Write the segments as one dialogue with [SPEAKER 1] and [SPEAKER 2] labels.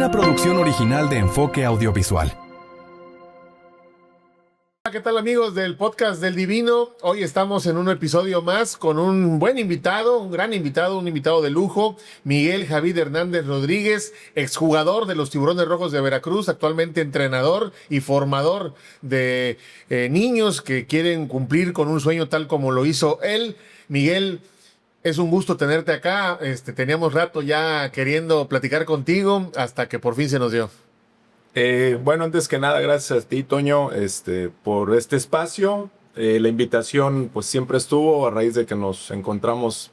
[SPEAKER 1] una producción original de Enfoque Audiovisual.
[SPEAKER 2] Hola, ¿qué tal amigos del podcast del Divino? Hoy estamos en un episodio más con un buen invitado, un gran invitado, un invitado de lujo, Miguel Javid Hernández Rodríguez, exjugador de los Tiburones Rojos de Veracruz, actualmente entrenador y formador de niños que quieren cumplir con un sueño tal como lo hizo él. Miguel, es un gusto tenerte acá. Teníamos rato ya queriendo platicar contigo hasta que por fin se nos dio.
[SPEAKER 3] Bueno, antes que nada, gracias a ti, Toño, por este espacio. La invitación, pues, siempre estuvo a raíz de que nos encontramos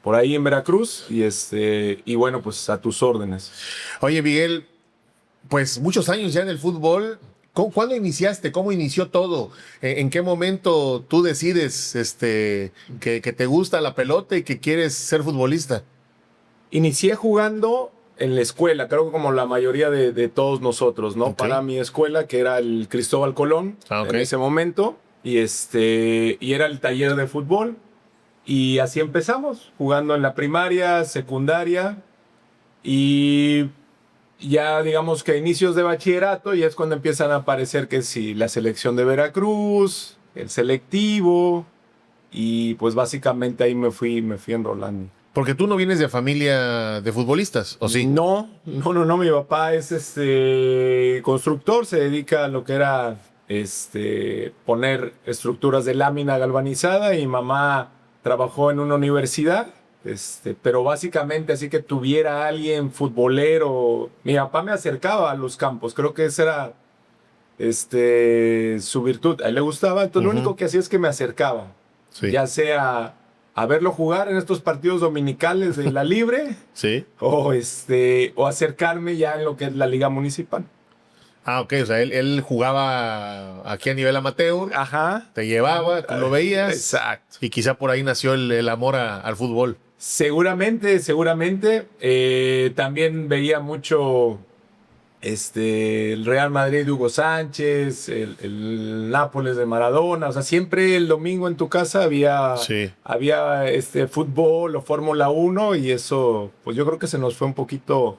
[SPEAKER 3] por ahí en Veracruz y bueno, pues, a tus órdenes.
[SPEAKER 2] Oye, Miguel, pues muchos años ya en el fútbol. ¿Cuándo iniciaste? ¿Cómo inició todo? ¿En qué momento tú decides que te gusta la pelota y que quieres ser futbolista?
[SPEAKER 3] Inicié jugando en la escuela, creo que como la mayoría de todos nosotros, ¿no?
[SPEAKER 2] Okay.
[SPEAKER 3] Para mi escuela, que era el Cristóbal Colón,
[SPEAKER 2] Okay.
[SPEAKER 3] en ese momento, y era el taller de fútbol, y así empezamos, jugando en la primaria, secundaria, y ya digamos que a inicios de bachillerato, ya es cuando empiezan a aparecer que sí, la selección de Veracruz, el selectivo, y pues básicamente ahí me fui enrolando.
[SPEAKER 2] Porque tú no vienes de familia de futbolistas, ¿o sí?
[SPEAKER 3] No, mi papá es constructor, se dedica a lo que era poner estructuras de lámina galvanizada, y mamá trabajó en una universidad, pero básicamente así que tuviera alguien futbolero, mi papá me acercaba a los campos, creo que esa era su virtud, a él le gustaba, entonces lo único que hacía es que me acercaba,
[SPEAKER 2] Sí.
[SPEAKER 3] ya sea a verlo jugar en estos partidos dominicales de la Libre,
[SPEAKER 2] Sí.
[SPEAKER 3] o acercarme ya en lo que es la Liga Municipal.
[SPEAKER 2] Ah, ok, o sea, él jugaba aquí a nivel amateur,
[SPEAKER 3] Ajá.
[SPEAKER 2] te llevaba, tú lo veías.
[SPEAKER 3] Exacto.
[SPEAKER 2] Y quizá por ahí nació el amor al fútbol.
[SPEAKER 3] Seguramente. También veía mucho el Real Madrid de Hugo Sánchez, el Nápoles de Maradona. O sea, siempre el domingo en tu casa había fútbol o Fórmula 1, y eso, pues yo creo que se nos fue un poquito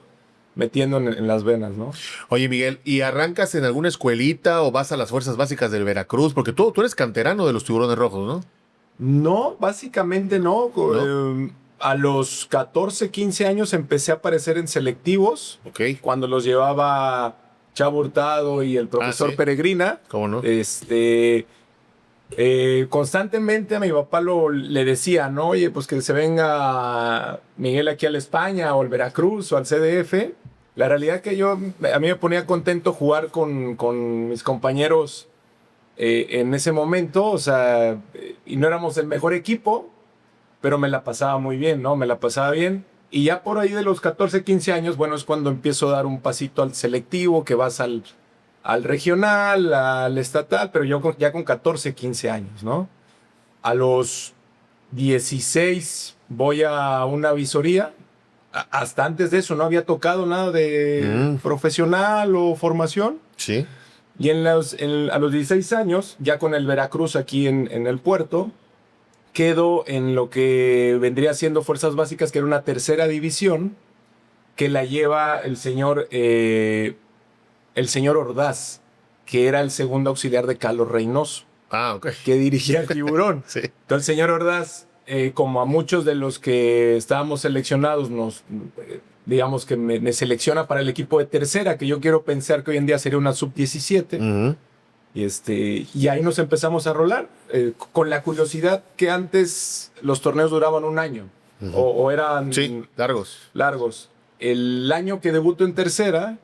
[SPEAKER 3] metiendo en las venas, ¿no?
[SPEAKER 2] Oye, Miguel, ¿y arrancas en alguna escuelita o vas a las fuerzas básicas del Veracruz? Porque tú eres canterano de los Tiburones Rojos, ¿no?
[SPEAKER 3] No, básicamente no.
[SPEAKER 2] ¿No?
[SPEAKER 3] A los 14, 15 años empecé a aparecer en selectivos,
[SPEAKER 2] Ok.
[SPEAKER 3] cuando los llevaba Chavo Hurtado y el profesor
[SPEAKER 2] sí.
[SPEAKER 3] Peregrina.
[SPEAKER 2] ¿Cómo no?
[SPEAKER 3] Constantemente a mi papá le decía, ¿no? Oye, pues que se venga Miguel aquí a la España, o al Veracruz, o al CDF. La realidad es que a mí me ponía contento jugar con mis compañeros en ese momento, o sea, y no éramos el mejor equipo, pero me la pasaba muy bien, ¿no? Me la pasaba bien. Y ya por ahí de los 14, 15 años, bueno, es cuando empiezo a dar un pasito al selectivo, que vas al regional, al estatal, pero yo ya con 14, 15 años, ¿no? A los 16 voy a una visoría. Hasta antes de eso no había tocado nada de profesional o formación.
[SPEAKER 2] Sí.
[SPEAKER 3] Y a los 16 años, ya con el Veracruz aquí en el puerto, quedo en lo que vendría siendo Fuerzas Básicas, que era una tercera división, que la lleva el señor Ordaz, que era el segundo auxiliar de Carlos Reynoso,
[SPEAKER 2] Ok.
[SPEAKER 3] que dirigía el Tiburón.
[SPEAKER 2] Sí.
[SPEAKER 3] Entonces el señor Ordaz, como a muchos de los que estábamos seleccionados, digamos que me selecciona para el equipo de tercera, que yo quiero pensar que hoy en día sería una sub-17. Y ahí nos empezamos a rolar, con la curiosidad que antes los torneos duraban un año, o eran largos. El año que debuto en tercera,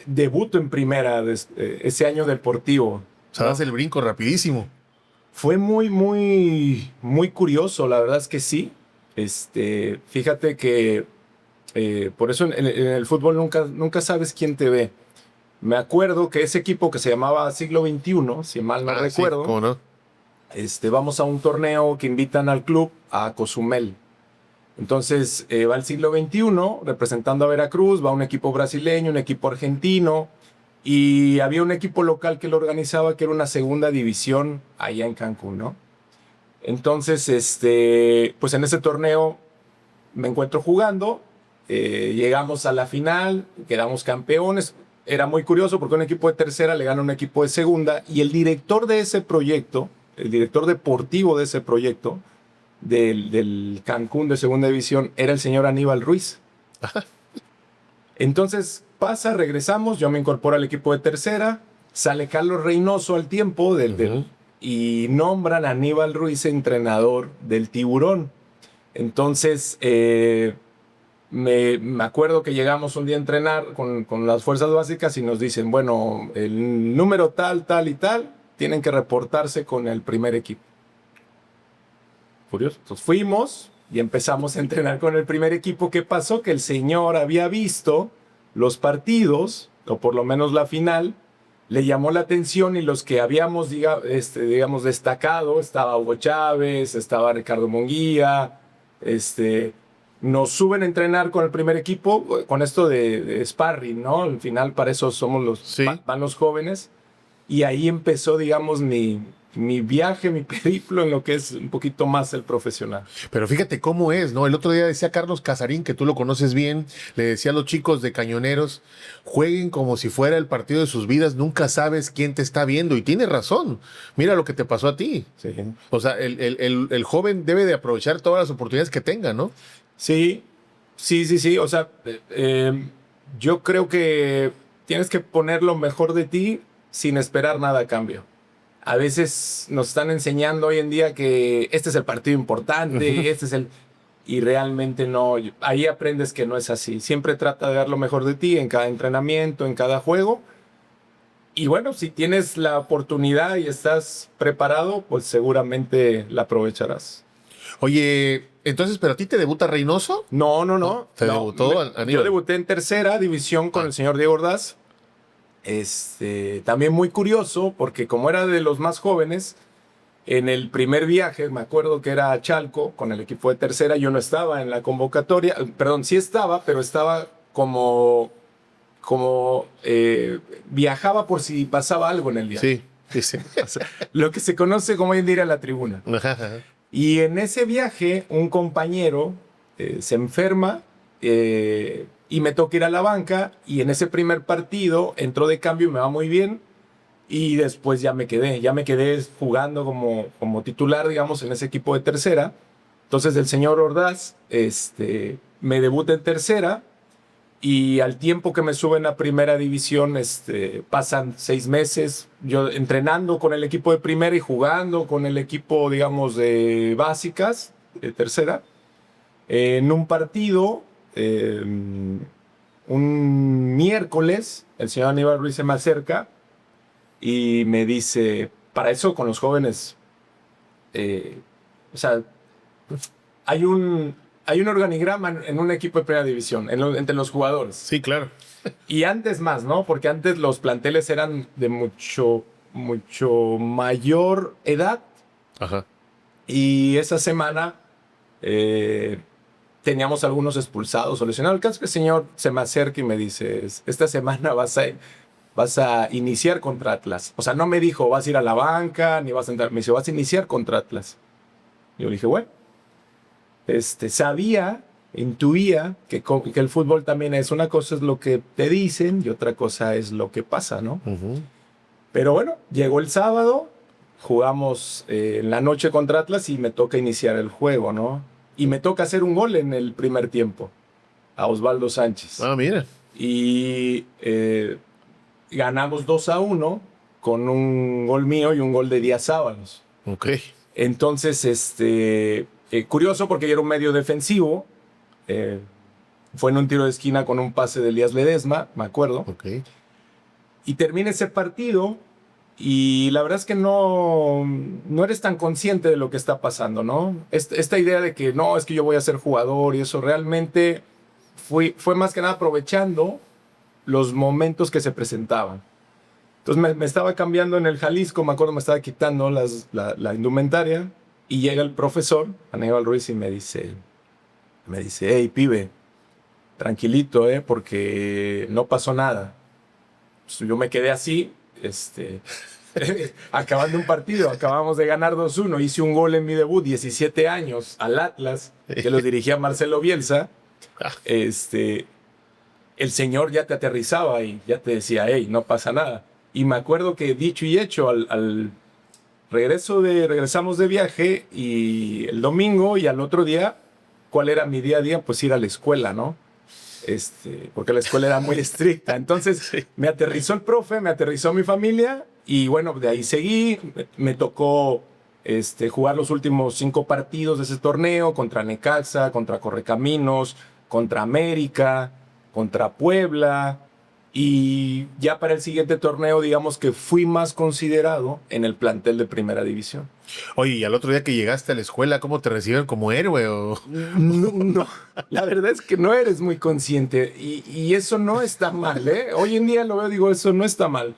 [SPEAKER 3] debuto en primera, ese año deportivo.
[SPEAKER 2] O sea, das el brinco rapidísimo.
[SPEAKER 3] Fue muy, muy, muy curioso, la verdad es que sí. Fíjate que por eso en el fútbol nunca sabes quién te ve. Me acuerdo que ese equipo, que se llamaba Siglo XXI, si mal no recuerdo,
[SPEAKER 2] Sí, ¿cómo no?
[SPEAKER 3] vamos a un torneo que invitan al club a Cozumel. Entonces va el Siglo XXI representando a Veracruz, va un equipo brasileño, un equipo argentino, y había un equipo local que lo organizaba, que era una segunda división allá en Cancún, ¿no? Entonces, pues en ese torneo me encuentro jugando, llegamos a la final, quedamos campeones. Era muy curioso porque un equipo de tercera le gana a un equipo de segunda y el director de ese proyecto, el director deportivo de ese proyecto, del Cancún de segunda división, era el señor Aníbal Ruiz. Entonces regresamos, yo me incorporo al equipo de tercera, sale Carlos Reynoso al tiempo y nombran a Aníbal Ruiz entrenador del Tiburón. Entonces me acuerdo que llegamos un día a entrenar con las fuerzas básicas y nos dicen, bueno, el número tal, tal y tal, tienen que reportarse con el primer equipo. Curioso. Entonces fuimos y empezamos a entrenar con el primer equipo. ¿Qué pasó? Que el señor había visto los partidos, o por lo menos la final, le llamó la atención y los que habíamos, digamos, destacado, estaba Hugo Chávez, estaba Ricardo Munguía, nos suben a entrenar con el primer equipo, con esto de sparring, ¿no? Al final para eso somos van los jóvenes. Y ahí empezó, digamos, mi viaje, mi periplo en lo que es un poquito más el profesional.
[SPEAKER 2] Pero fíjate cómo es, ¿no? El otro día decía Carlos Casarín, que tú lo conoces bien, le decía a los chicos de Cañoneros, jueguen como si fuera el partido de sus vidas, nunca sabes quién te está viendo. Y tiene razón, mira lo que te pasó a ti.
[SPEAKER 3] Sí.
[SPEAKER 2] O sea, el joven debe de aprovechar todas las oportunidades que tenga, ¿no?
[SPEAKER 3] Sí. O sea, yo creo que tienes que poner lo mejor de ti sin esperar nada a cambio. A veces nos están enseñando hoy en día que este es el partido importante, y realmente no. Ahí aprendes que no es así. Siempre trata de dar lo mejor de ti en cada entrenamiento, en cada juego. Y bueno, si tienes la oportunidad y estás preparado, pues seguramente la aprovecharás.
[SPEAKER 2] Oye, entonces, ¿pero a ti te debuta Reynoso?
[SPEAKER 3] No.
[SPEAKER 2] ¿Te debutó Aníbal?
[SPEAKER 3] Yo debuté en tercera división con el señor Diego Ordaz. También muy curioso, porque como era de los más jóvenes, en el primer viaje, me acuerdo que era a Chalco, con el equipo de tercera, yo no estaba en la convocatoria, perdón, sí estaba, pero estaba como viajaba por si pasaba algo en el viaje.
[SPEAKER 2] Sí.
[SPEAKER 3] O sea, lo que se conoce como hoy en día a la tribuna. Y en ese viaje, un compañero se enferma y me toca ir a la banca, y en ese primer partido entró de cambio y me va muy bien, y después ya me quedé jugando como titular, digamos, en ese equipo de tercera. Entonces el señor Ordaz me debuta en tercera, y al tiempo que me suben a primera división pasan 6 meses yo entrenando con el equipo de primera y jugando con el equipo, digamos, de básicas de tercera. En un partido, un miércoles, el señor Aníbal Ruiz se me acerca y me dice, para eso con los jóvenes, o sea, hay un organigrama en un equipo de primera división, entre los jugadores.
[SPEAKER 2] Sí, claro.
[SPEAKER 3] Y antes más, ¿no? Porque antes los planteles eran de mucho mayor edad.
[SPEAKER 2] Ajá.
[SPEAKER 3] Y esa semana teníamos algunos expulsados o lesionados. El caso es que el señor se me acerca y me dice, esta semana vas a iniciar contra Atlas. O sea, no me dijo, vas a ir a la banca, ni vas a entrar. Me dice, vas a iniciar contra Atlas. Yo le dije, bueno. Intuía que el fútbol también es una cosa es lo que te dicen y otra cosa es lo que pasa, ¿no?
[SPEAKER 2] Uh-huh.
[SPEAKER 3] Pero bueno, llegó el sábado, jugamos en la noche contra Atlas y me toca iniciar el juego, ¿no? Y me toca hacer un gol en el primer tiempo a Osvaldo Sánchez.
[SPEAKER 2] Ah, mira.
[SPEAKER 3] Y ganamos 2-1 con un gol mío y un gol de Díaz Ábalos.
[SPEAKER 2] Ok.
[SPEAKER 3] Entonces, curioso porque yo era un medio defensivo. Fue en un tiro de esquina con un pase de Elías Ledesma, me acuerdo.
[SPEAKER 2] Ok.
[SPEAKER 3] Y termina ese partido y la verdad es que no eres tan consciente de lo que está pasando, ¿no? Esta idea de que no, es que yo voy a ser jugador y eso realmente fue más que nada aprovechando los momentos que se presentaban. Entonces me estaba cambiando en el Jalisco, me acuerdo, me estaba quitando la indumentaria y llega el profesor, Aníbal Ruiz, y me dice, hey, pibe, tranquilito, porque no pasó nada. Pues yo me quedé así, acabando un partido, acabamos de ganar 2-1, hice un gol en mi debut, 17 años, al Atlas, que lo dirigía Marcelo Bielsa, El señor ya te aterrizaba y ya te decía, hey, no pasa nada. Y me acuerdo que dicho y hecho, al regresamos de viaje y el domingo y al otro día, ¿cuál era mi día a día? Pues ir a la escuela, ¿no? Porque la escuela era muy estricta. Entonces me aterrizó el profe, me aterrizó mi familia y bueno, de ahí seguí. Me tocó jugar los últimos 5 partidos de ese torneo contra Necaxa, contra Correcaminos, contra América, contra Puebla. Y ya para el siguiente torneo, digamos que fui más considerado en el plantel de primera división.
[SPEAKER 2] Oye, y al otro día que llegaste a la escuela, ¿cómo te reciben como héroe? O...
[SPEAKER 3] No, la verdad es que no eres muy consciente y eso no está mal, ¿eh? Hoy en día lo veo, digo, eso no está mal.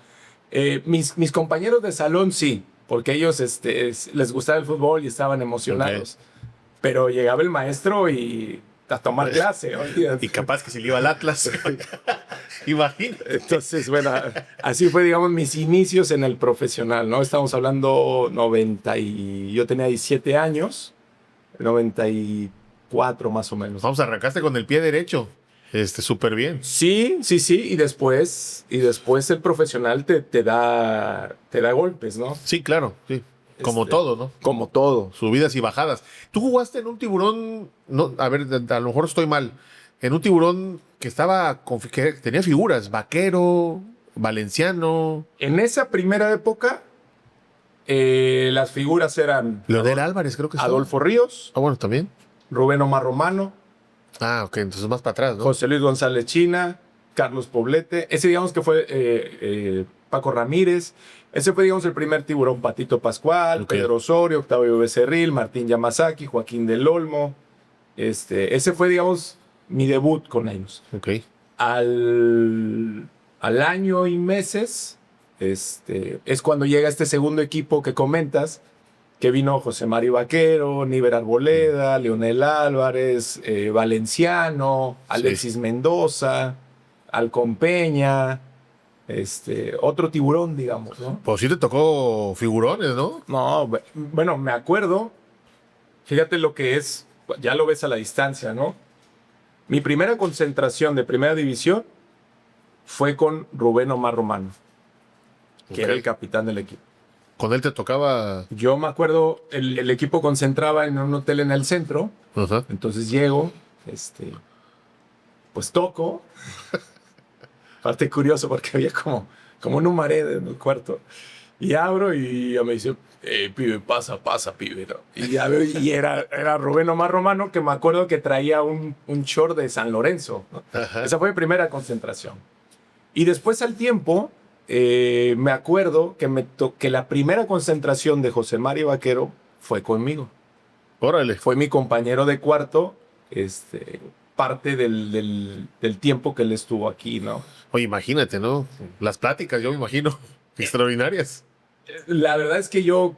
[SPEAKER 3] Mis compañeros de salón sí, porque ellos les gustaba el fútbol y estaban emocionados. Okay. Pero llegaba el maestro y a tomar clase.
[SPEAKER 2] Y capaz que si le iba al Atlas. Imagínate.
[SPEAKER 3] Entonces, bueno, así fue, digamos, mis inicios en el profesional, ¿no? Estamos hablando yo tenía 17 años, 94 más o menos.
[SPEAKER 2] Vamos, arrancaste con el pie derecho. Súper bien.
[SPEAKER 3] Sí. Y después el profesional te da golpes, ¿no?
[SPEAKER 2] Sí, claro, sí. Como todo, ¿no?
[SPEAKER 3] Como todo.
[SPEAKER 2] Subidas y bajadas. ¿Tú jugaste en un Tiburón? No, a ver, a lo mejor estoy mal. En un Tiburón que que tenía figuras, Vaquero, Valenciano.
[SPEAKER 3] En esa primera época, las figuras eran...
[SPEAKER 2] Leonel Álvarez, creo que estaba.
[SPEAKER 3] Adolfo Ríos.
[SPEAKER 2] Ah, bueno, también.
[SPEAKER 3] Rubén Omar Romano.
[SPEAKER 2] Ah, ok, entonces más para atrás, ¿no?
[SPEAKER 3] José Luis González China, Carlos Poblete. Ese, digamos que fue Paco Ramírez. Ese fue, digamos, el primer Tiburón. Patito Pascual, okay. Pedro Osorio, Octavio Becerril, Martín Yamazaki, Joaquín del Olmo. Ese fue, digamos, mi debut con ellos.
[SPEAKER 2] Ok.
[SPEAKER 3] Al año y meses, es cuando llega este segundo equipo que comentas, que vino José Mario Vaquero, Níver Arboleda, Leonel Álvarez, Valenciano, Alexis Mendoza, Alcón Peña, otro Tiburón, digamos, ¿no?
[SPEAKER 2] Pues sí te tocó figurones, ¿no?
[SPEAKER 3] No, bueno, me acuerdo, fíjate lo que es, ya lo ves a la distancia, ¿no? Mi primera concentración de primera división fue con Rubén Omar Romano, que era el capitán del equipo.
[SPEAKER 2] ¿Con él te tocaba?
[SPEAKER 3] Yo me acuerdo, el equipo concentraba en un hotel en el centro.
[SPEAKER 2] Uh-huh.
[SPEAKER 3] Entonces llego, pues toco. Parte curioso porque había como una humareda en el cuarto. Y abro y ya me dice, pibe, pasa, pibe, ¿no? Y ya veo, y era Rubén Omar Romano, que me acuerdo que traía un short de San Lorenzo, ¿no? Uh-huh. Esa fue mi primera concentración. Y después al tiempo, me acuerdo que la primera concentración de José Mario Vaquero fue conmigo.
[SPEAKER 2] Órale.
[SPEAKER 3] Fue mi compañero de cuarto, parte del tiempo que él estuvo aquí, ¿no?
[SPEAKER 2] Oye, imagínate, ¿no? Las pláticas, yo me imagino, extraordinarias.
[SPEAKER 3] La verdad es que yo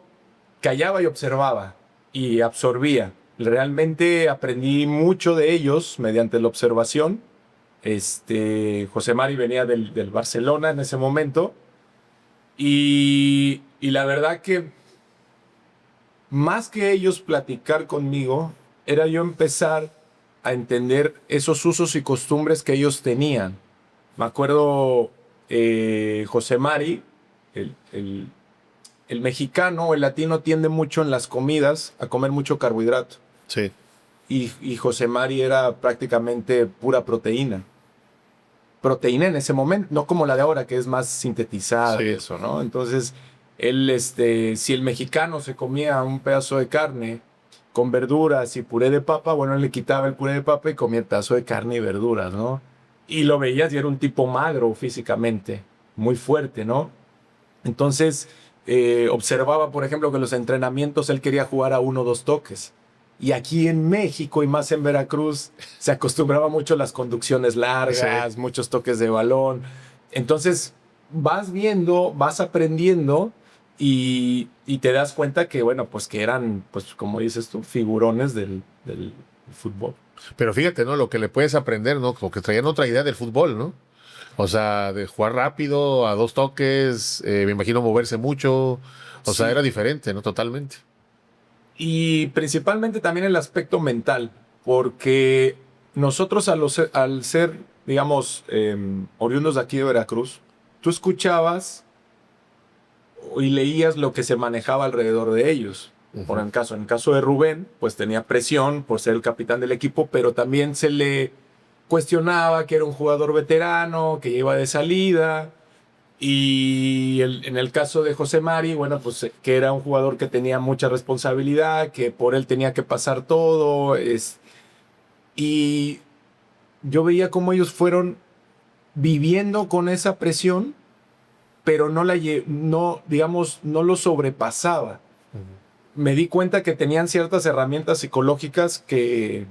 [SPEAKER 3] callaba y observaba y absorbía. Realmente aprendí mucho de ellos mediante la observación. José Mari venía del Barcelona en ese momento y la verdad que más que ellos platicar conmigo, era yo empezar a entender esos usos y costumbres que ellos tenían. Me acuerdo, José Mari, el mexicano o el latino tiende mucho en las comidas a comer mucho carbohidrato.
[SPEAKER 2] Sí.
[SPEAKER 3] Y José Mari era prácticamente pura proteína. Proteína en ese momento, no como la de ahora, que es más sintetizada, sí. Eso, ¿no? Entonces, él, si el mexicano se comía un pedazo de carne con verduras y puré de papa, bueno, él le quitaba el puré de papa y comía el pedazo de carne y verduras, ¿no? Y lo veías y era un tipo magro físicamente, muy fuerte, ¿no? Entonces, observaba, por ejemplo, que en los entrenamientos él quería jugar a 1 o 2 toques. Y aquí en México y más en Veracruz se acostumbraba mucho a las conducciones largas, sí. Muchos toques de balón. Entonces vas viendo, vas aprendiendo y te das cuenta que, bueno, pues que eran, pues como dices tú, figurones del fútbol.
[SPEAKER 2] Pero fíjate, ¿no? Lo que le puedes aprender, ¿no? Porque traían otra idea del fútbol, ¿no? O sea, de jugar rápido, a 2 toques, me imagino moverse mucho. O sea, era diferente, ¿no? Totalmente.
[SPEAKER 3] Y principalmente también el aspecto mental, porque nosotros al ser, digamos, oriundos de aquí de Veracruz, tú escuchabas y leías lo que se manejaba alrededor de ellos. Por en el caso de Rubén, pues tenía presión por ser el capitán del equipo, pero también se le cuestionaba que era un jugador veterano, que iba de salida. Y en el caso de José Mari, bueno, pues que era un jugador que tenía mucha responsabilidad, que por él tenía que pasar todo. Y yo veía cómo ellos fueron viviendo con esa presión, pero digamos, no lo sobrepasaba. Me di cuenta que tenían ciertas herramientas psicológicas que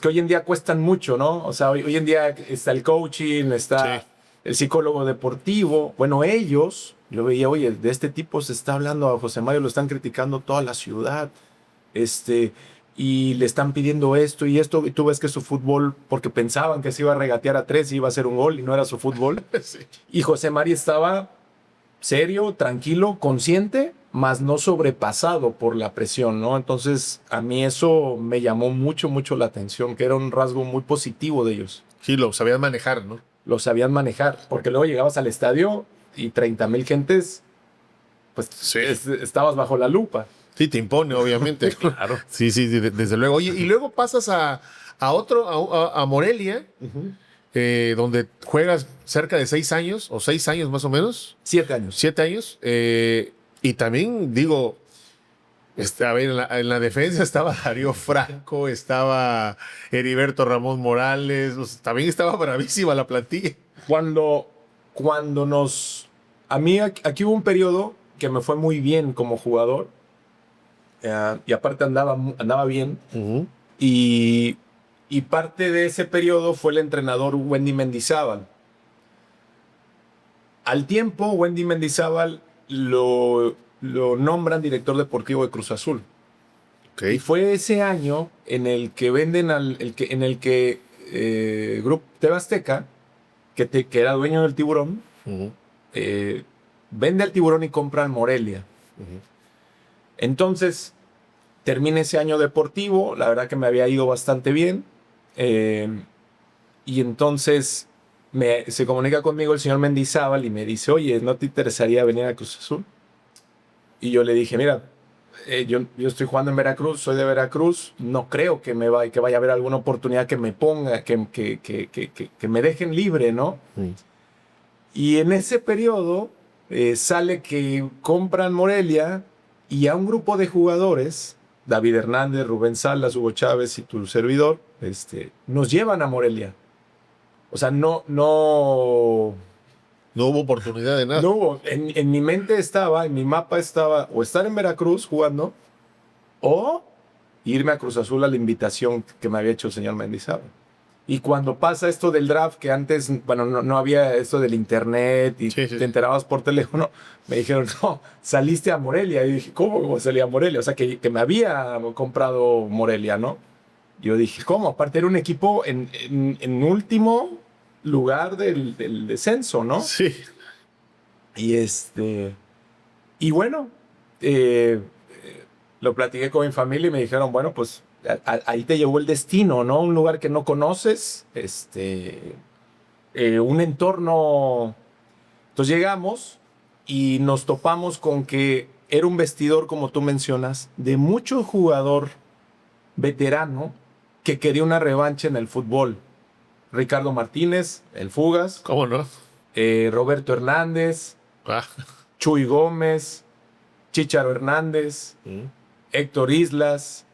[SPEAKER 3] hoy en día cuestan mucho, ¿no? O sea, hoy en día está el coaching, está el psicólogo deportivo. Bueno, ellos, yo veía, oye, de este tipo se está hablando a José Mario, lo están criticando toda la ciudad, y le están pidiendo esto y esto, y tú ves que su fútbol, porque pensaban que se iba a regatear a 3 y iba a hacer un gol, y no era su fútbol. Sí. Y José Mario estaba serio, tranquilo, consciente, más no sobrepasado por la presión, ¿no? Entonces, a mí eso me llamó mucho, mucho la atención, que era un rasgo muy positivo de ellos.
[SPEAKER 2] Sí, lo sabían manejar, ¿no?
[SPEAKER 3] Lo sabían manejar, porque luego llegabas al estadio y 30,000 gentes, pues sí, estabas bajo la lupa.
[SPEAKER 2] Sí, te impone, obviamente.
[SPEAKER 3] Claro.
[SPEAKER 2] Sí, desde luego. Oye, y luego pasas a Morelia, donde juegas cerca de 6 años, o 6 años más o menos.
[SPEAKER 3] 7 años.
[SPEAKER 2] 7 años. Y también, digo, a ver, en la defensa estaba Darío Franco, estaba Heriberto Ramón Morales, también estaba bravísima la plantilla.
[SPEAKER 3] A mí aquí hubo un periodo que me fue muy bien como jugador, y aparte andaba bien, y parte de ese periodo fue el entrenador Wendy Mendizábal. Al tiempo, Wendy Mendizábal lo nombran director deportivo de Cruz Azul. Okay. Y fue ese año en el que venden Grupo TV Azteca, que era dueño del Tiburón, vende al Tiburón y compra al Morelia. Entonces, termina ese año deportivo, la verdad que me había ido bastante bien, y entonces se comunica conmigo el señor Mendizábal y me dice, oye, ¿no te interesaría venir a Cruz Azul? Y yo le dije, mira, yo estoy jugando en Veracruz, soy de Veracruz, no creo que vaya a haber alguna oportunidad que me ponga, que me dejen libre, ¿no? Y en ese periodo sale que compran Morelia, y a un grupo de jugadores, David Hernández, Rubén Salas, Hugo Chávez y tu servidor, nos llevan a Morelia. O sea, no
[SPEAKER 2] hubo oportunidad de nada.
[SPEAKER 3] No hubo. En mi mente en mi mapa estaba o estar en Veracruz jugando o irme a Cruz Azul a la invitación que me había hecho el señor Mendizábal. Y cuando pasa esto del draft, que antes, bueno, no había esto del internet y te enterabas por teléfono, me dijeron, no, saliste a Morelia. Y dije, ¿cómo salí a Morelia? O sea, que me había comprado Morelia, ¿no? Yo dije, ¿cómo? Aparte era un equipo en último lugar del descenso, ¿no?
[SPEAKER 2] Sí.
[SPEAKER 3] Y bueno, lo platiqué con mi familia y me dijeron, bueno, pues ahí te llevó el destino, ¿no? Un lugar que no conoces, un entorno. Entonces llegamos y nos topamos con que era un vestidor, como tú mencionas, de mucho jugador veterano que quería una revancha en el fútbol. Ricardo Martínez, el Fugas.
[SPEAKER 2] ¿Cómo no?
[SPEAKER 3] Roberto Hernández, Chuy Gómez, Chícharo Hernández, Héctor Islas,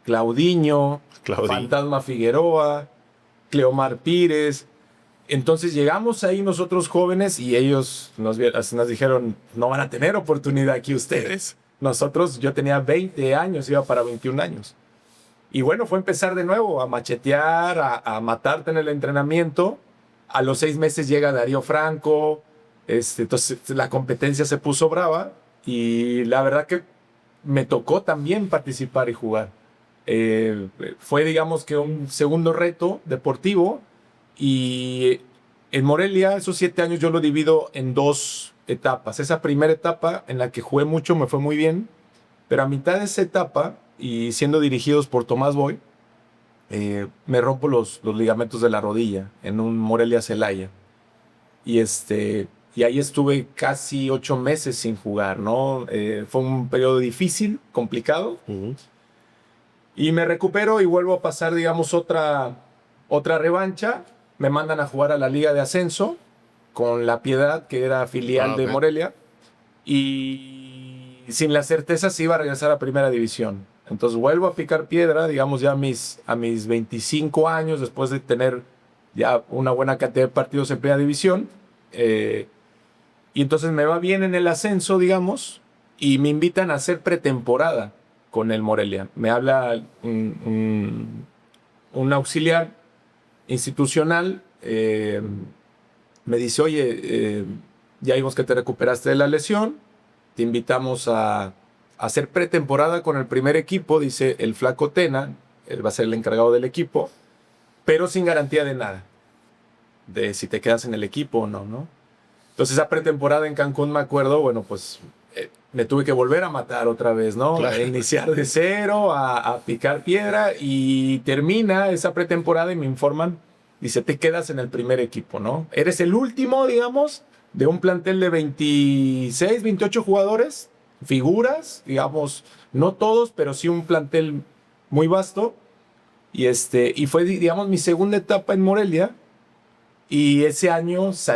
[SPEAKER 3] Claudinho, Fantasma Figueroa, Cleomar Pires. Entonces llegamos ahí nosotros jóvenes y ellos nos dijeron, no van a tener oportunidad aquí ustedes. Yo tenía 20 años, iba para 21 años. Y bueno, fue empezar de nuevo a machetear, a matarte en el entrenamiento. A los 6 meses llega Darío Franco. Entonces la competencia se puso brava y la verdad que me tocó también participar y jugar. Fue, digamos, que un segundo reto deportivo, y en Morelia esos 7 años yo lo divido en 2 etapas. Esa primera etapa en la que jugué mucho me fue muy bien, pero a mitad de esa etapa, y siendo dirigidos por Tomás Boy, me rompo los ligamentos de la rodilla en un Morelia Celaya. Y ahí estuve casi 8 meses sin jugar, ¿no? Fue un periodo difícil, complicado. Y me recupero y vuelvo a pasar, digamos, otra revancha. Me mandan a jugar a la Liga de Ascenso con La Piedad, que era filial de Morelia. Y sin la certeza si iba a regresar a Primera División. Entonces vuelvo a picar piedra, digamos, ya a mis 25 años, después de tener ya una buena cantidad de partidos en Primera División. Y entonces me va bien en el ascenso, digamos, y me invitan a hacer pretemporada con el Morelia. Me habla un auxiliar institucional, me dice, oye, ya vimos que te recuperaste de la lesión, te invitamos a hacer pretemporada con el primer equipo, dice el Flaco Tena, él va a ser el encargado del equipo, pero sin garantía de nada, de si te quedas en el equipo o no, ¿no? Entonces esa pretemporada en Cancún, me acuerdo, bueno, pues me tuve que volver a matar otra vez, ¿no?
[SPEAKER 2] Claro.
[SPEAKER 3] A iniciar de cero, a picar piedra, y termina esa pretemporada y me informan, dice, te quedas en el primer equipo, ¿no? Eres el último, digamos, de un plantel de 26, 28 jugadores, figuras, digamos, no todos, pero sí un plantel muy vasto. Y fue, digamos, mi segunda etapa en Morelia. Y ese año es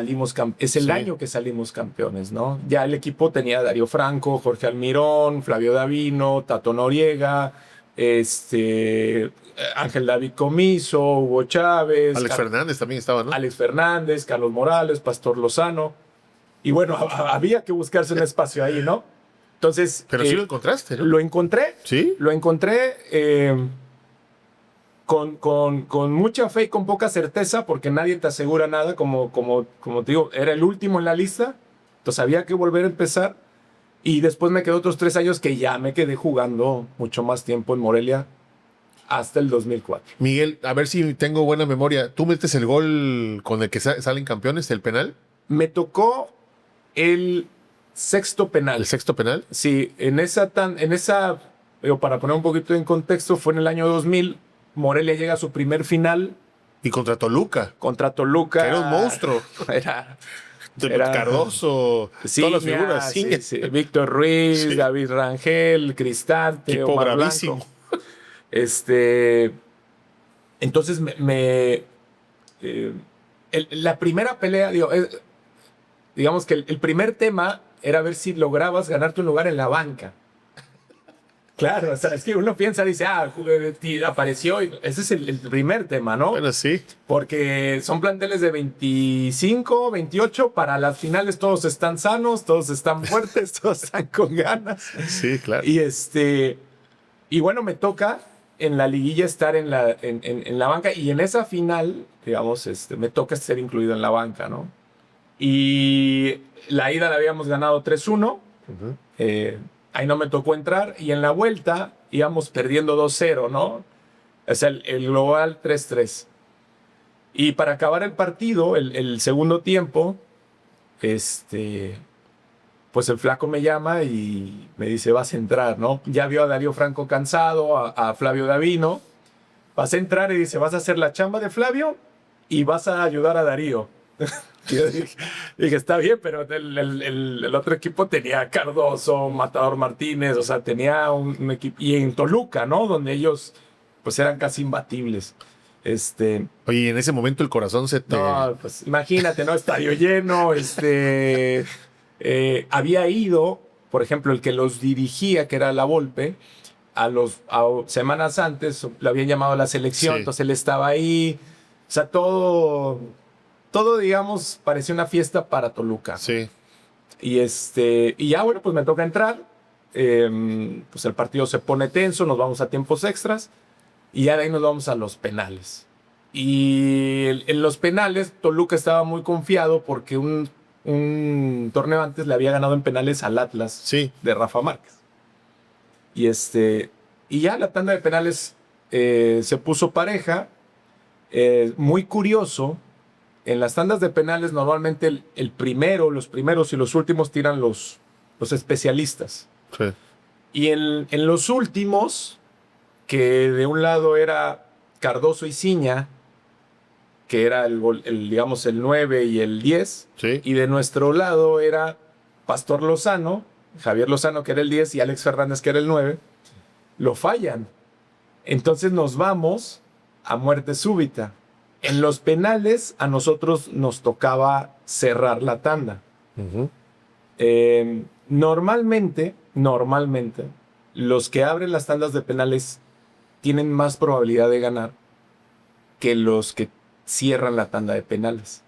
[SPEAKER 3] el año que salimos campeones, ¿no? Ya el equipo tenía a Darío Franco, Jorge Almirón, Flavio Davino, Tato Noriega, Ángel David Comiso, Hugo Chávez.
[SPEAKER 2] Alex Fernández también estaba, ¿no?
[SPEAKER 3] Alex Fernández, Carlos Morales, Pastor Lozano. Y bueno, había que buscarse un espacio ahí, ¿no? Entonces...
[SPEAKER 2] Pero sí lo encontraste, ¿no?
[SPEAKER 3] Lo encontré.
[SPEAKER 2] ¿Sí?
[SPEAKER 3] Lo encontré con mucha fe y con poca certeza, porque nadie te asegura nada, como te digo, era el último en la lista, entonces había que volver a empezar. Y después me quedé otros 3 años que ya me quedé jugando mucho más tiempo en Morelia, hasta el 2004.
[SPEAKER 2] Miguel, a ver si tengo buena memoria. ¿Tú metes el gol con el que salen campeones, el penal?
[SPEAKER 3] Me tocó el sexto penal.
[SPEAKER 2] ¿El sexto penal?
[SPEAKER 3] Sí, para poner un poquito en contexto, fue en el año 2000, Morelia llega a su primer final.
[SPEAKER 2] Y contra Toluca.
[SPEAKER 3] Contra Toluca.
[SPEAKER 2] Que era un monstruo.
[SPEAKER 3] Era
[SPEAKER 2] Cardoso, todas las figuras.
[SPEAKER 3] Sí. Víctor Ruiz, David Rangel, Cristante,
[SPEAKER 2] tipo
[SPEAKER 3] Omar
[SPEAKER 2] bravísimo.
[SPEAKER 3] Blanco. Entonces la primera pelea, digamos que el primer tema era ver si lograbas ganarte un lugar en la banca. Claro, o sea, es que uno piensa, dice, apareció, y ese es el primer tema, ¿no?
[SPEAKER 2] Bueno, sí.
[SPEAKER 3] Porque son planteles de 25, 28, para las finales todos están sanos, todos están fuertes, todos están con ganas.
[SPEAKER 2] Sí, claro.
[SPEAKER 3] Y bueno, me toca en la liguilla estar en la banca, y en esa final, digamos, me toca ser incluido en la banca, ¿no? Y la ida la habíamos ganado 3-1, ahí no me tocó entrar, y en la vuelta íbamos perdiendo 2-0, ¿no? O sea, el global 3-3. Y para acabar el partido, el segundo tiempo, pues el flaco me llama y me dice, vas a entrar, ¿no? Ya vio a Darío Franco cansado, a Flavio Davino. Vas a entrar, y dice, vas a hacer la chamba de Flavio y vas a ayudar a Darío. Y yo dije, está bien, pero el otro equipo tenía a Cardoso, Matador Martínez, o sea, tenía un equipo. Y en Toluca, ¿no? Donde ellos, pues, eran casi imbatibles.
[SPEAKER 2] Oye, en ese momento el corazón se te...
[SPEAKER 3] No, pues, imagínate, ¿no? Estadio lleno, había ido, por ejemplo, el que los dirigía, que era La Volpe, a semanas antes le habían llamado a la selección, entonces él estaba ahí. O sea, todo, digamos, parecía una fiesta para Toluca.
[SPEAKER 2] Sí.
[SPEAKER 3] Y ya, bueno, pues me toca entrar. Pues el partido se pone tenso, nos vamos a tiempos extras, y ya de ahí nos vamos a los penales. Y en los penales, Toluca estaba muy confiado porque un torneo antes le había ganado en penales al Atlas de Rafa Márquez. Y ya la tanda de penales se puso pareja. Muy curioso, en las tandas de penales normalmente los primeros y los últimos tiran los especialistas.
[SPEAKER 2] Sí.
[SPEAKER 3] Y en los últimos, que de un lado era Cardoso y Ciña, que era digamos, el 9 y el 10.
[SPEAKER 2] Sí.
[SPEAKER 3] Y de nuestro lado era Pastor Lozano, Javier Lozano, que era el 10, y Alex Fernández, que era el 9. Lo fallan. Entonces nos vamos a muerte súbita. En los penales a nosotros nos tocaba cerrar la tanda.
[SPEAKER 2] Uh-huh.
[SPEAKER 3] Normalmente, los que abren las tandas de penales tienen más probabilidad de ganar que los que cierran la tanda de penales.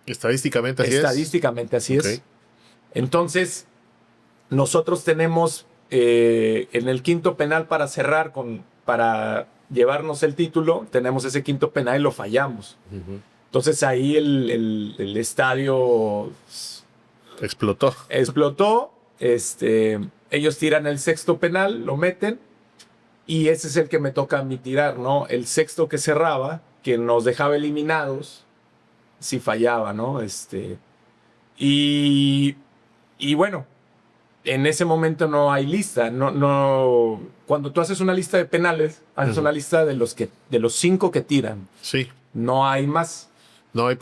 [SPEAKER 2] Estadísticamente así
[SPEAKER 3] Estadísticamente así
[SPEAKER 2] Ok.
[SPEAKER 3] es. Entonces, nosotros tenemos en el quinto penal para cerrar, para llevarnos el título, tenemos ese quinto penal y lo fallamos.
[SPEAKER 2] Uh-huh.
[SPEAKER 3] Entonces ahí el estadio
[SPEAKER 2] Explotó.
[SPEAKER 3] explotó. Ellos tiran el sexto penal, lo meten, y ese es el que me toca a mí tirar, ¿no? El sexto que cerraba, que nos dejaba eliminados, si fallaba, ¿no? Y bueno, en ese momento no hay lista. No, cuando tú haces una lista de penales, haces una lista de los 5 que tiran.
[SPEAKER 2] Sí.
[SPEAKER 3] No hay más.
[SPEAKER 2] No hay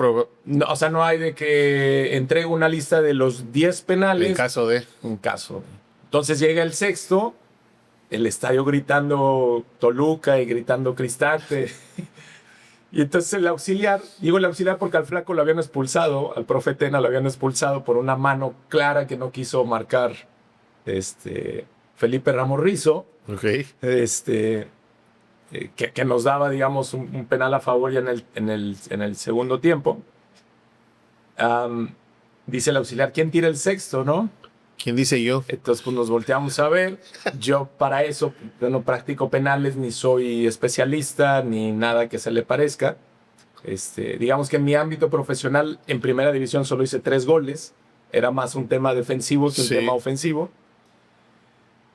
[SPEAKER 3] No, o sea, no hay de que entrego una lista de los 10 penales.
[SPEAKER 2] en caso de.
[SPEAKER 3] En caso. Entonces llega el sexto, el estadio gritando Toluca y gritando Cristante. Y entonces el auxiliar, digo el auxiliar porque al flaco lo habían expulsado, al profe Tena lo habían expulsado por una mano clara que no quiso marcar Felipe Ramos Rizo,
[SPEAKER 2] Ok.
[SPEAKER 3] que nos daba, digamos, un penal a favor ya en el segundo tiempo. Dice el auxiliar, ¿quién tira el sexto, no?
[SPEAKER 2] ¿Quién dice yo?
[SPEAKER 3] Entonces pues nos volteamos a ver. Yo para eso yo no practico penales, ni soy especialista, ni nada que se le parezca. Digamos que en mi ámbito profesional, en primera división solo hice 3 goles. Era más un tema defensivo que un
[SPEAKER 2] Sí.
[SPEAKER 3] tema ofensivo.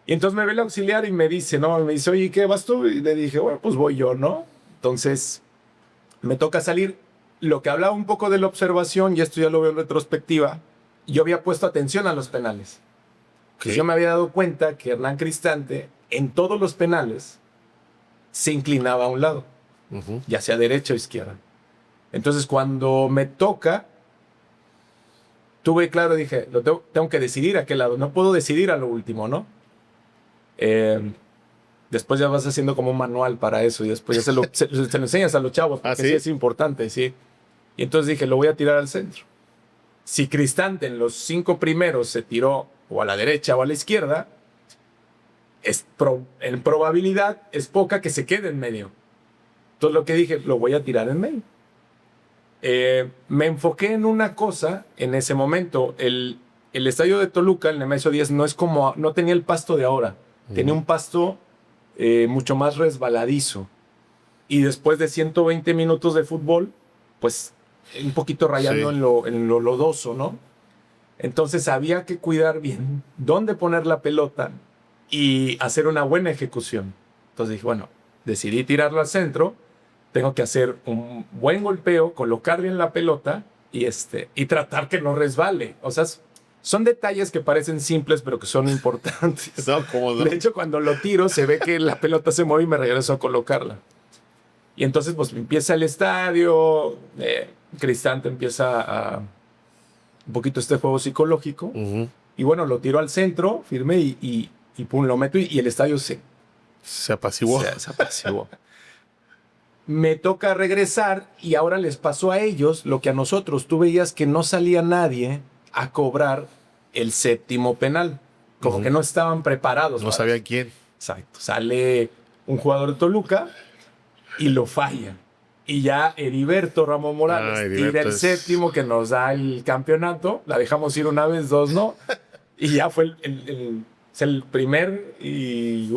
[SPEAKER 3] Y entonces me ve el auxiliar y me dice, ¿no? Me dice, oye, ¿qué vas tú? Y le dije, bueno, pues voy yo, ¿no? Entonces me toca salir. Lo que hablaba un poco de la observación, y esto ya lo veo en retrospectiva, yo había puesto atención a los penales.
[SPEAKER 2] Okay.
[SPEAKER 3] Yo me había dado cuenta que Hernán Cristante, en todos los penales, se inclinaba a un lado,
[SPEAKER 2] Uh-huh.
[SPEAKER 3] ya sea derecha o izquierda. Entonces, cuando me toca, tuve claro, dije, tengo que decidir a qué lado. No puedo decidir a lo último, ¿no? Después ya vas haciendo como un manual para eso y después ya se lo enseñas a los chavos, porque
[SPEAKER 2] ¿sí?
[SPEAKER 3] sí es importante, sí. Y entonces dije, lo voy a tirar al centro. Si Cristante en los 5 primeros se tiró o a la derecha o a la izquierda, en probabilidad es poca que se quede en medio. Entonces lo que dije, lo voy a tirar en medio. Me enfoqué en una cosa en ese momento. El estadio de Toluca, el Nemesio 10, no tenía el pasto de ahora. Tenía un pasto mucho más resbaladizo. Y después de 120 minutos de fútbol, pues un poquito rayando
[SPEAKER 2] Sí.
[SPEAKER 3] en lo lodoso, ¿no? Entonces había que cuidar bien dónde poner la pelota y hacer una buena ejecución. Entonces dije, bueno, decidí tirarlo al centro, tengo que hacer un buen golpeo, colocar bien la pelota y tratar que no resbale. O sea, son detalles que parecen simples, pero que son importantes.
[SPEAKER 2] No, ¿cómo no?
[SPEAKER 3] De hecho, cuando lo tiro, se ve que la pelota se mueve y me regreso a colocarla. Y entonces, pues, empieza el estadio, Cristante empieza a un poquito este juego psicológico.
[SPEAKER 2] Uh-huh.
[SPEAKER 3] Y bueno, lo tiro al centro, firme, y pum, lo meto, y el estadio se
[SPEAKER 2] apaciguó.
[SPEAKER 3] se apaciguó. Me toca regresar, y ahora les pasó a ellos lo que a nosotros. Tú veías que no salía nadie a cobrar el séptimo penal. Como que no estaban preparados.
[SPEAKER 2] No sabía quién.
[SPEAKER 3] Exacto. Sale un jugador de Toluca y lo falla. Y ya Heriberto Ramos Morales tira el séptimo que nos da el campeonato. La dejamos ir una vez, 2 no. Y ya fue el primer y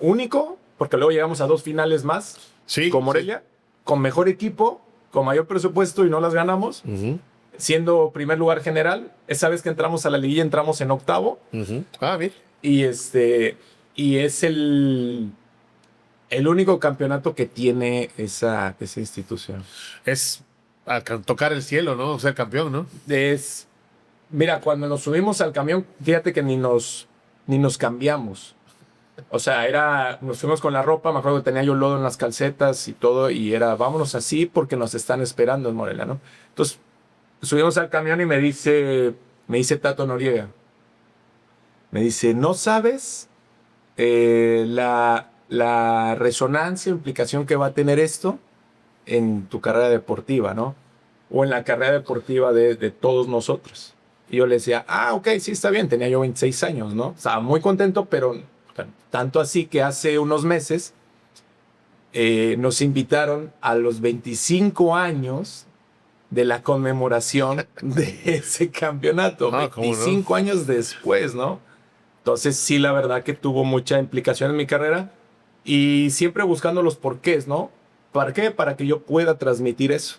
[SPEAKER 3] único, porque luego llegamos a 2 finales más
[SPEAKER 2] Sí.
[SPEAKER 3] con Morelia, con mejor equipo, con mayor presupuesto y no las ganamos.
[SPEAKER 2] Uh-huh.
[SPEAKER 3] Siendo primer lugar general. Esa vez que entramos a la liguilla entramos en 8º.
[SPEAKER 2] Uh-huh. Ah, bien.
[SPEAKER 3] Y es el único campeonato que tiene esa institución.
[SPEAKER 2] Es tocar el cielo, ¿no? Ser campeón, ¿no?
[SPEAKER 3] Mira, cuando nos subimos al camión, fíjate que ni nos cambiamos. O sea, nos fuimos con la ropa, me acuerdo que tenía yo lodo en las calcetas y todo, y era, vámonos así porque nos están esperando en Morelia, ¿no? Entonces, subimos al camión y me dice Tato Noriega, me dice, ¿no sabes la resonancia, implicación que va a tener esto en tu carrera deportiva, ¿no? O en la carrera deportiva de todos nosotros? Y yo le decía, ok, sí, está bien, tenía yo 26 años, ¿no? Estaba muy contento, pero tanto así que hace unos meses nos invitaron a los 25 años de la conmemoración de ese campeonato. 25 años después, ¿no? Entonces, sí, la verdad que tuvo mucha implicación en mi carrera y siempre buscando los porqués, ¿no? ¿Para qué? Para que yo pueda transmitir eso.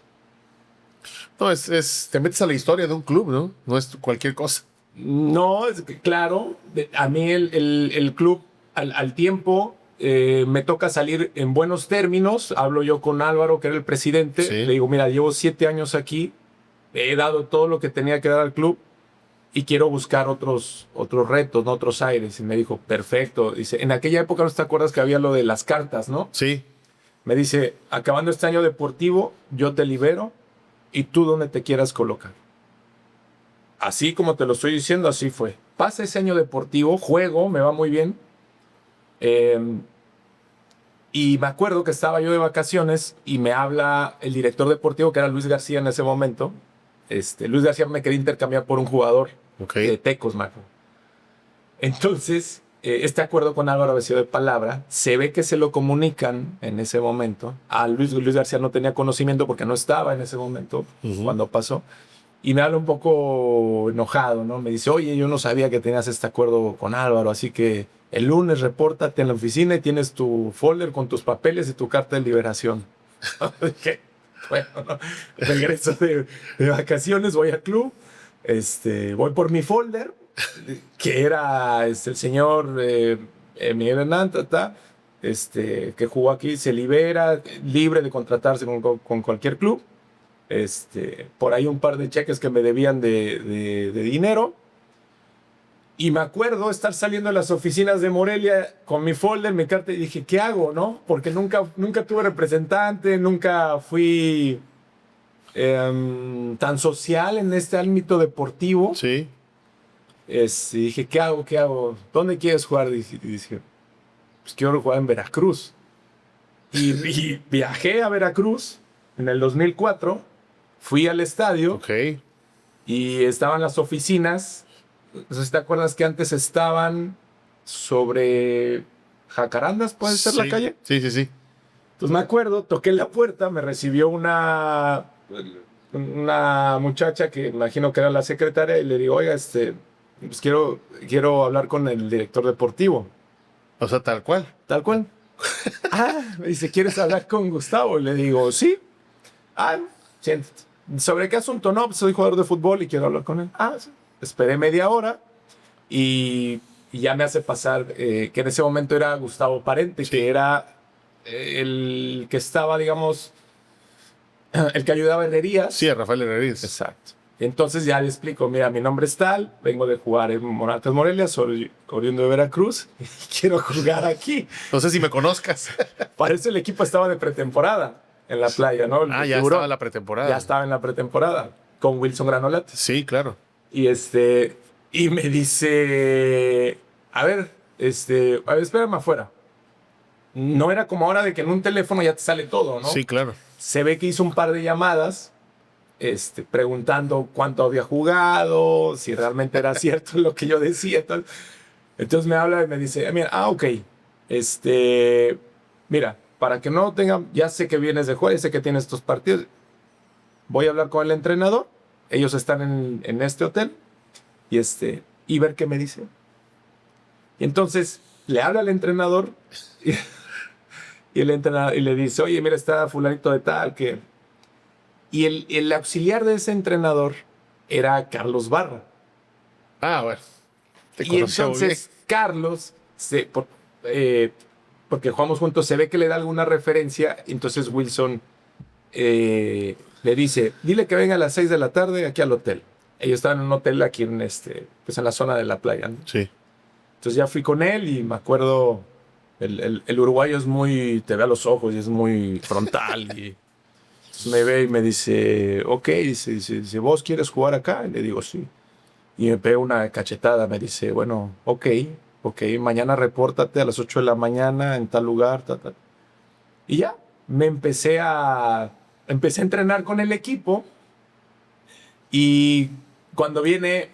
[SPEAKER 2] No, te metes a la historia de un club, ¿no? No es cualquier cosa.
[SPEAKER 3] No, es que, claro, a mí el club al tiempo me toca salir en buenos términos. Hablo yo con Álvaro, que era el presidente.
[SPEAKER 2] Sí.
[SPEAKER 3] Le digo, mira, llevo 7 años aquí, he dado todo lo que tenía que dar al club y quiero buscar otros retos, ¿no? Otros aires. Y me dijo, perfecto. Dice, en aquella época, ¿no te acuerdas que había lo de las cartas, no?
[SPEAKER 2] Sí.
[SPEAKER 3] Me dice, acabando este año deportivo, yo te libero y tú donde te quieras colocar. Así como te lo estoy diciendo, así fue. Pasa ese año deportivo, juego, me va muy bien. Y me acuerdo que estaba yo de vacaciones y me habla el director deportivo, que era Luis García en ese momento. Luis García me quería intercambiar por un jugador de Tecos, Marco. Entonces, este acuerdo con Álvaro había sido de palabra. Se ve que se lo comunican en ese momento. A Luis García no tenía conocimiento porque no estaba en ese momento cuando pasó. Y me habla un poco enojado, ¿no? Me dice, oye, yo no sabía que tenías este acuerdo con Álvaro, así que el lunes repórtate en la oficina y tienes tu folder con tus papeles y tu carta de liberación. Dije, bueno, no. Regreso de vacaciones, voy al club, voy por mi folder, que era el señor Miguel Hernández, que jugó aquí, se libera, libre de contratarse con cualquier club. Por ahí un par de cheques que me debían de dinero. Y me acuerdo estar saliendo de las oficinas de Morelia con mi folder, mi carta, y dije, ¿qué hago, no? Porque nunca tuve representante, nunca fui tan social en este ámbito deportivo.
[SPEAKER 2] Sí.
[SPEAKER 3] Y dije, ¿qué hago? ¿Dónde quieres jugar? Y dije, pues quiero jugar en Veracruz. Y viajé a Veracruz en el 2004. Fui al estadio y estaban las oficinas. No sé si te acuerdas que antes estaban sobre Jacarandas, ¿puede ser la calle?
[SPEAKER 2] Sí.
[SPEAKER 3] Entonces me acuerdo, toqué la puerta, me recibió una muchacha que imagino que era la secretaria y le digo, oiga, pues quiero hablar con el director deportivo.
[SPEAKER 2] O sea, tal cual.
[SPEAKER 3] Tal cual. Me dice, ¿quieres hablar con Gustavo? Y le digo, sí. Siéntate. ¿Sobre qué asunto? No, pues soy jugador de fútbol y quiero hablar con él. Sí. Esperé media hora y ya me hace pasar que en ese momento era Gustavo Parente, que era el que estaba, digamos, el que ayudaba a Herrerías.
[SPEAKER 2] Sí, a Rafael Herrerías.
[SPEAKER 3] Exacto. Y entonces ya le explico, mira, mi nombre es tal, vengo de jugar en Monarcas Morelia, soy oriundo de Veracruz y quiero jugar aquí.
[SPEAKER 2] No sé si me conozcas.
[SPEAKER 3] Para eso el equipo estaba de pretemporada en la playa, ¿no?
[SPEAKER 2] Ya estaba en la pretemporada.
[SPEAKER 3] Ya estaba en la pretemporada con Wilson Granolat.
[SPEAKER 2] Sí, claro.
[SPEAKER 3] Y y me dice, a ver, espérame afuera. No era como ahora de que en un teléfono ya te sale todo, ¿no?
[SPEAKER 2] Sí, claro.
[SPEAKER 3] Se ve que hizo un par de llamadas, preguntando cuánto había jugado, si realmente era cierto lo que yo decía. Entonces me habla y me dice, mira, ok, mira, para que no tengan, ya sé que vienes de jugar, ya sé que tienes estos partidos, voy a hablar con el entrenador, ellos están en este hotel, y ver qué me dice. Y entonces le habla al entrenador y el entrenador y le dice, oye, mira, está fulanito de tal, que... Y el auxiliar de ese entrenador era Carlos Barra.
[SPEAKER 2] Bueno.
[SPEAKER 3] Y entonces Carlos, porque jugamos juntos, se ve que le da alguna referencia, entonces Wilson le dice, dile que venga a las 6 de la tarde aquí al hotel. Ellos estaban en un hotel aquí pues en la zona de la playa, ¿no?
[SPEAKER 2] Sí.
[SPEAKER 3] Entonces ya fui con él y me acuerdo El uruguayo es muy, te ve a los ojos y es muy frontal. Y entonces me ve y me dice, ok, dice, ¿vos quieres jugar acá? Y le digo, sí. Y me pega una cachetada, me dice, bueno, ok, mañana repórtate a las 8 de la mañana en tal lugar, tal, tal. Y ya, empecé a entrenar con el equipo y cuando viene,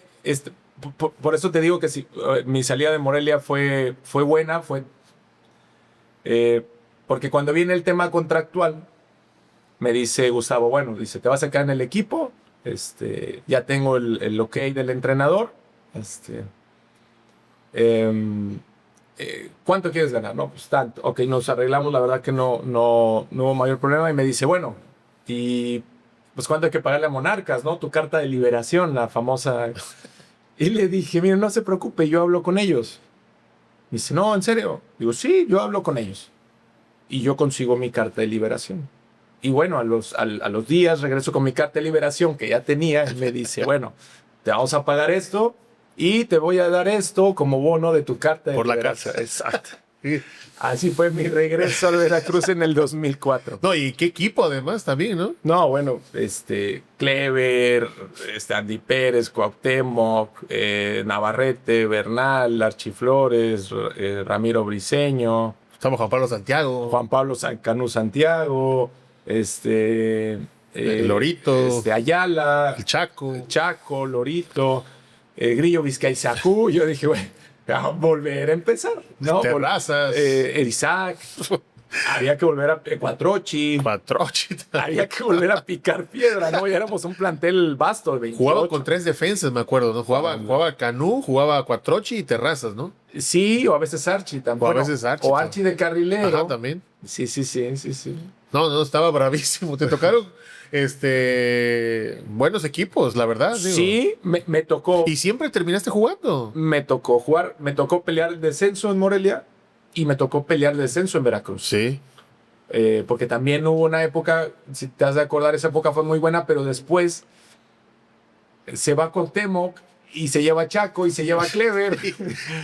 [SPEAKER 3] por eso te digo que sí, mi salida de Morelia fue buena, porque cuando viene el tema contractual, me dice Gustavo, bueno, dice, te vas a quedar en el equipo, ya tengo el ok del entrenador, ¿cuánto quieres ganar? No, pues tanto. Ok, nos arreglamos, la verdad que no hubo mayor problema. Y me dice, bueno, y pues ¿cuánto hay que pagarle a Monarcas, no? Tu carta de liberación, la famosa. Y le dije, mire, no se preocupe, yo hablo con ellos. Me dice, no, ¿en serio? Digo, sí, yo hablo con ellos. Y yo consigo mi carta de liberación. Y bueno, a los días regreso con mi carta de liberación que ya tenía y me dice, bueno, te vamos a pagar esto y te voy a dar esto como bono de tu carta de
[SPEAKER 2] Por la
[SPEAKER 3] liberación.
[SPEAKER 2] casa.
[SPEAKER 3] Exacto.
[SPEAKER 2] Sí.
[SPEAKER 3] Así fue mi regreso al Veracruz en el 2004.
[SPEAKER 2] No, y qué equipo además también, ¿no?
[SPEAKER 3] No, bueno, Clever, Andy Pérez, Cuauhtémoc, Navarrete, Bernal, Archiflores, Ramiro Briseño,
[SPEAKER 2] Estamos Juan Pablo Santiago.
[SPEAKER 3] Juan Pablo Canú Santiago,
[SPEAKER 2] Lorito.
[SPEAKER 3] Ayala,
[SPEAKER 2] El Chaco.
[SPEAKER 3] Chaco, Lorito, Grillo Vizcaizacú. Yo dije, bueno, vamos a volver a empezar, ¿no?
[SPEAKER 2] Terrazas.
[SPEAKER 3] Isaac. Había que volver a Cuatrochi.
[SPEAKER 2] Patrochita.
[SPEAKER 3] Había que volver a picar piedra, ¿no? Ya éramos un plantel vasto de 28.
[SPEAKER 2] Jugaba con 3 defensas, me acuerdo, ¿no? Jugaba Canú, jugaba Cuatrochi y Terrazas, ¿no?
[SPEAKER 3] Sí, o a veces Archie también.
[SPEAKER 2] O a veces Archie.
[SPEAKER 3] O Archie de carrilero.
[SPEAKER 2] Ajá, también.
[SPEAKER 3] Sí.
[SPEAKER 2] No, estaba bravísimo. Te tocaron buenos equipos, la verdad. Digo.
[SPEAKER 3] Sí, me tocó.
[SPEAKER 2] Y siempre terminaste jugando.
[SPEAKER 3] Me tocó jugar, me tocó pelear el descenso en Morelia y me tocó pelear el descenso en Veracruz.
[SPEAKER 2] Sí.
[SPEAKER 3] Porque también hubo una época, si te has de acordar, esa época fue muy buena, pero después se va Cuauhtémoc y se lleva a Chaco y se lleva a Clever.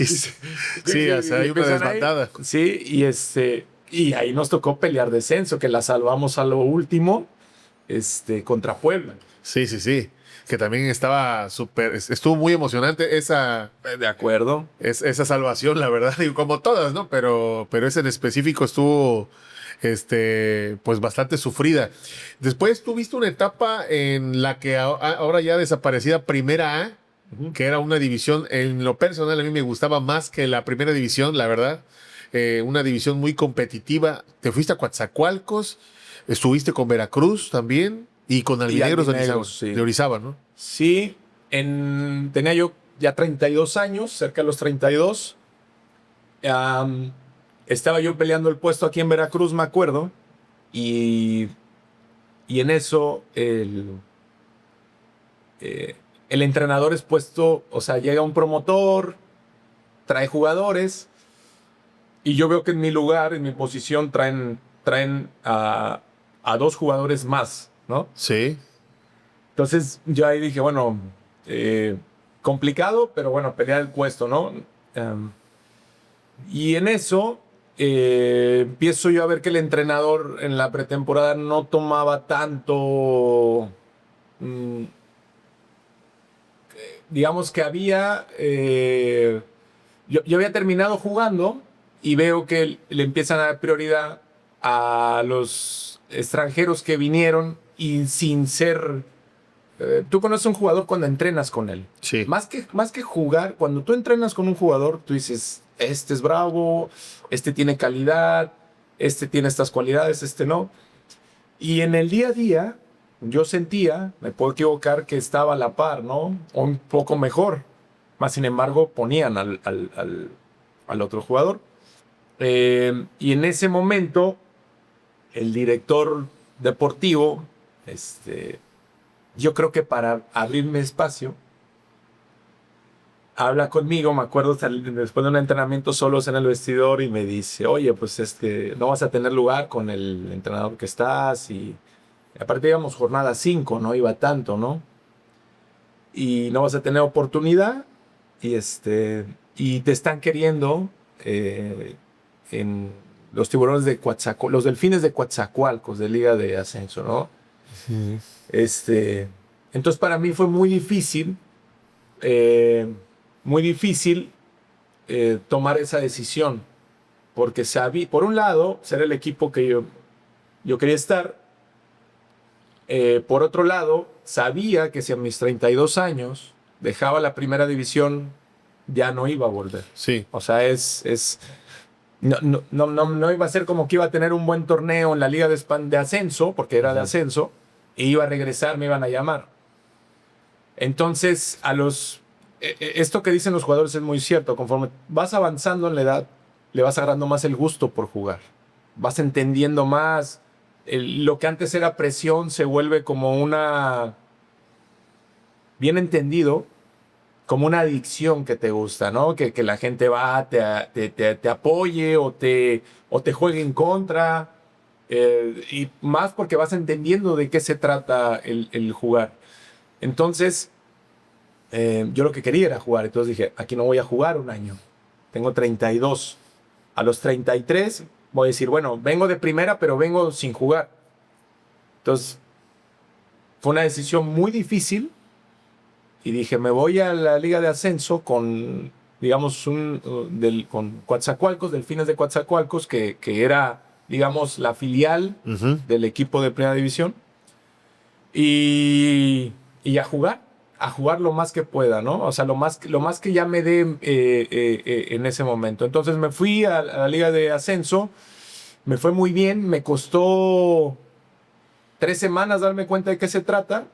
[SPEAKER 2] Sí, o sea, hay una desbandada.
[SPEAKER 3] Sí, y ahí nos tocó pelear descenso, que la salvamos a lo último contra Puebla.
[SPEAKER 2] Sí. Que también estuvo muy emocionante esa
[SPEAKER 3] De acuerdo.
[SPEAKER 2] esa salvación, la verdad, digo, como todas, ¿no? Pero ese en específico estuvo pues bastante sufrida. Después tuviste una etapa en la que ahora ya desaparecida Primera A, que era una división, en lo personal a mí me gustaba más que la Primera División, la verdad. Una división muy competitiva. Te fuiste a Coatzacoalcos, estuviste con Veracruz también y con Albinegros de Orizaba, ¿no?
[SPEAKER 3] Sí, tenía yo ya 32 años, cerca de los 32. Estaba yo peleando el puesto aquí en Veracruz, me acuerdo, y en eso el entrenador es puesto, o sea, llega un promotor, trae jugadores, y yo veo que en mi lugar, en mi posición, traen a 2 jugadores más, ¿no?
[SPEAKER 2] Sí.
[SPEAKER 3] Entonces yo ahí dije, bueno, complicado, pero bueno, pelear el puesto, ¿no? Y en eso empiezo yo a ver que el entrenador en la pretemporada no tomaba tanto, digamos que había, yo había terminado jugando y veo que le empiezan a dar prioridad a los extranjeros que vinieron y sin ser... tú conoces a un jugador cuando entrenas con él.
[SPEAKER 2] Sí.
[SPEAKER 3] Más que jugar, cuando tú entrenas con un jugador, tú dices, este es bravo, este tiene calidad, este tiene estas cualidades, este no. Y en el día a día, yo sentía, me puedo equivocar, que estaba a la par, ¿no? O un poco mejor. Más sin embargo, ponían al otro jugador. Y en ese momento, el director deportivo, yo creo que para abrirme espacio, habla conmigo, me acuerdo después de un entrenamiento solos en el vestidor y me dice, oye, pues no vas a tener lugar con el entrenador que estás y aparte íbamos jornada 5, no iba tanto, ¿no? Y no vas a tener oportunidad y te están queriendo en los tiburones de Coatzacoalcos, los delfines de Coatzacoalcos, de Liga de Ascenso, ¿no?
[SPEAKER 2] Sí.
[SPEAKER 3] Entonces para mí fue muy difícil tomar esa decisión, porque sabía, por un lado, ser el equipo que yo quería estar, por otro lado, sabía que si a mis 32 años dejaba la primera división, ya no iba a volver.
[SPEAKER 2] Sí.
[SPEAKER 3] O sea, no iba a ser como que iba a tener un buen torneo en la Liga de Ascenso, porque era de ascenso, e iba a regresar, me iban a llamar. Entonces, esto que dicen los jugadores es muy cierto. Conforme vas avanzando en la edad, le vas agarrando más el gusto por jugar. Vas entendiendo más. Lo que antes era presión se vuelve como bien entendido, como una adicción que te gusta, ¿no? Que la gente va, te apoye o te juegue en contra. Y más porque vas entendiendo de qué se trata el jugar. Entonces, yo lo que quería era jugar. Entonces dije, aquí no voy a jugar un año. Tengo 32. A los 33 voy a decir, bueno, vengo de primera, pero vengo sin jugar. Entonces, fue una decisión muy difícil. Y dije, me voy a la Liga de Ascenso con, digamos, con Coatzacoalcos, Delfines de Coatzacoalcos, que era, digamos, la filial del equipo de Primera División. Y a jugar lo más que pueda, ¿no? O sea, lo más que ya me dé en ese momento. Entonces me fui a la Liga de Ascenso, me fue muy bien, me costó 3 semanas darme cuenta de qué se trata.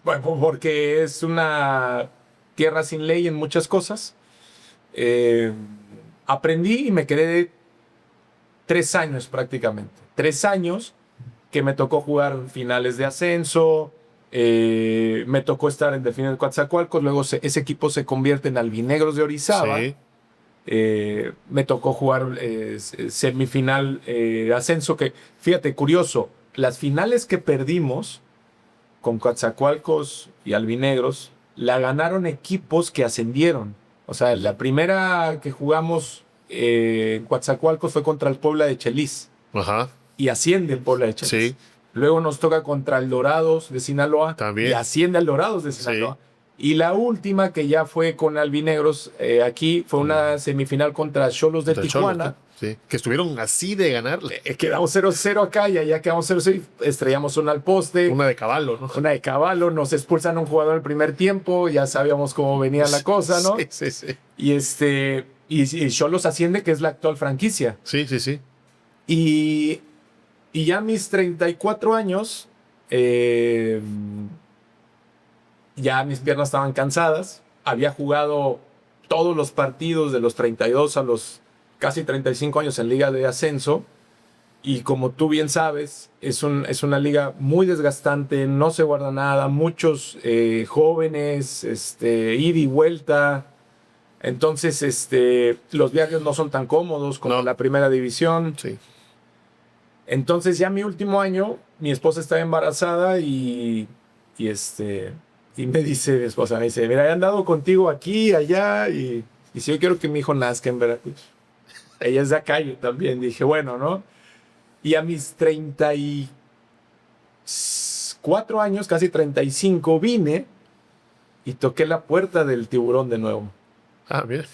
[SPEAKER 3] Bueno, porque es una tierra sin ley en muchas cosas. Aprendí y me quedé 3 años prácticamente. 3 años que me tocó jugar finales de ascenso, me tocó estar en Delfines de Coatzacoalcos, luego ese equipo se convierte en Albinegros de Orizaba.
[SPEAKER 2] Sí.
[SPEAKER 3] Me tocó jugar semifinal de ascenso, que fíjate, curioso, las finales que perdimos con Coatzacoalcos y Albinegros, la ganaron equipos que ascendieron. O sea, la primera que jugamos en Coatzacoalcos fue contra el Puebla de Chelis.
[SPEAKER 2] Ajá.
[SPEAKER 3] Y asciende el Puebla de Chelis.
[SPEAKER 2] Sí.
[SPEAKER 3] Luego nos toca contra el Dorados de Sinaloa.
[SPEAKER 2] También.
[SPEAKER 3] Y asciende al Dorados de Sinaloa.
[SPEAKER 2] Sí.
[SPEAKER 3] Y la última, que ya fue con Albinegros, aquí fue una semifinal contra Xolos de Tijuana.
[SPEAKER 2] Sí. Que estuvieron así de ganarle.
[SPEAKER 3] Quedamos 0-0 acá y allá quedamos 0-0 y estrellamos una al poste.
[SPEAKER 2] Una de Caballo, ¿no?
[SPEAKER 3] Una de Caballo, nos expulsan a un jugador el primer tiempo, ya sabíamos cómo venía la cosa, ¿no?
[SPEAKER 2] Sí.
[SPEAKER 3] Y Xolos asciende, que es la actual franquicia.
[SPEAKER 2] Sí.
[SPEAKER 3] Y ya a mis 34 años, ya mis piernas estaban cansadas. Había jugado todos los partidos de los 32 a los casi 35 años en Liga de Ascenso. Y como tú bien sabes, es una liga muy desgastante, no se guarda nada, muchos jóvenes, ida y vuelta. Entonces, los viajes no son tan cómodos como la primera división.
[SPEAKER 2] Sí.
[SPEAKER 3] Entonces, ya mi último año, mi esposa estaba embarazada y me dice mi esposa, mira, he andado contigo aquí, allá, y si yo quiero que mi hijo nazca en Veracruz. Ella es de acá, yo también. Dije, bueno, ¿no? Y a mis 34 años, casi 35, vine y toqué la puerta del Tiburón de nuevo.
[SPEAKER 2] Ah, bien.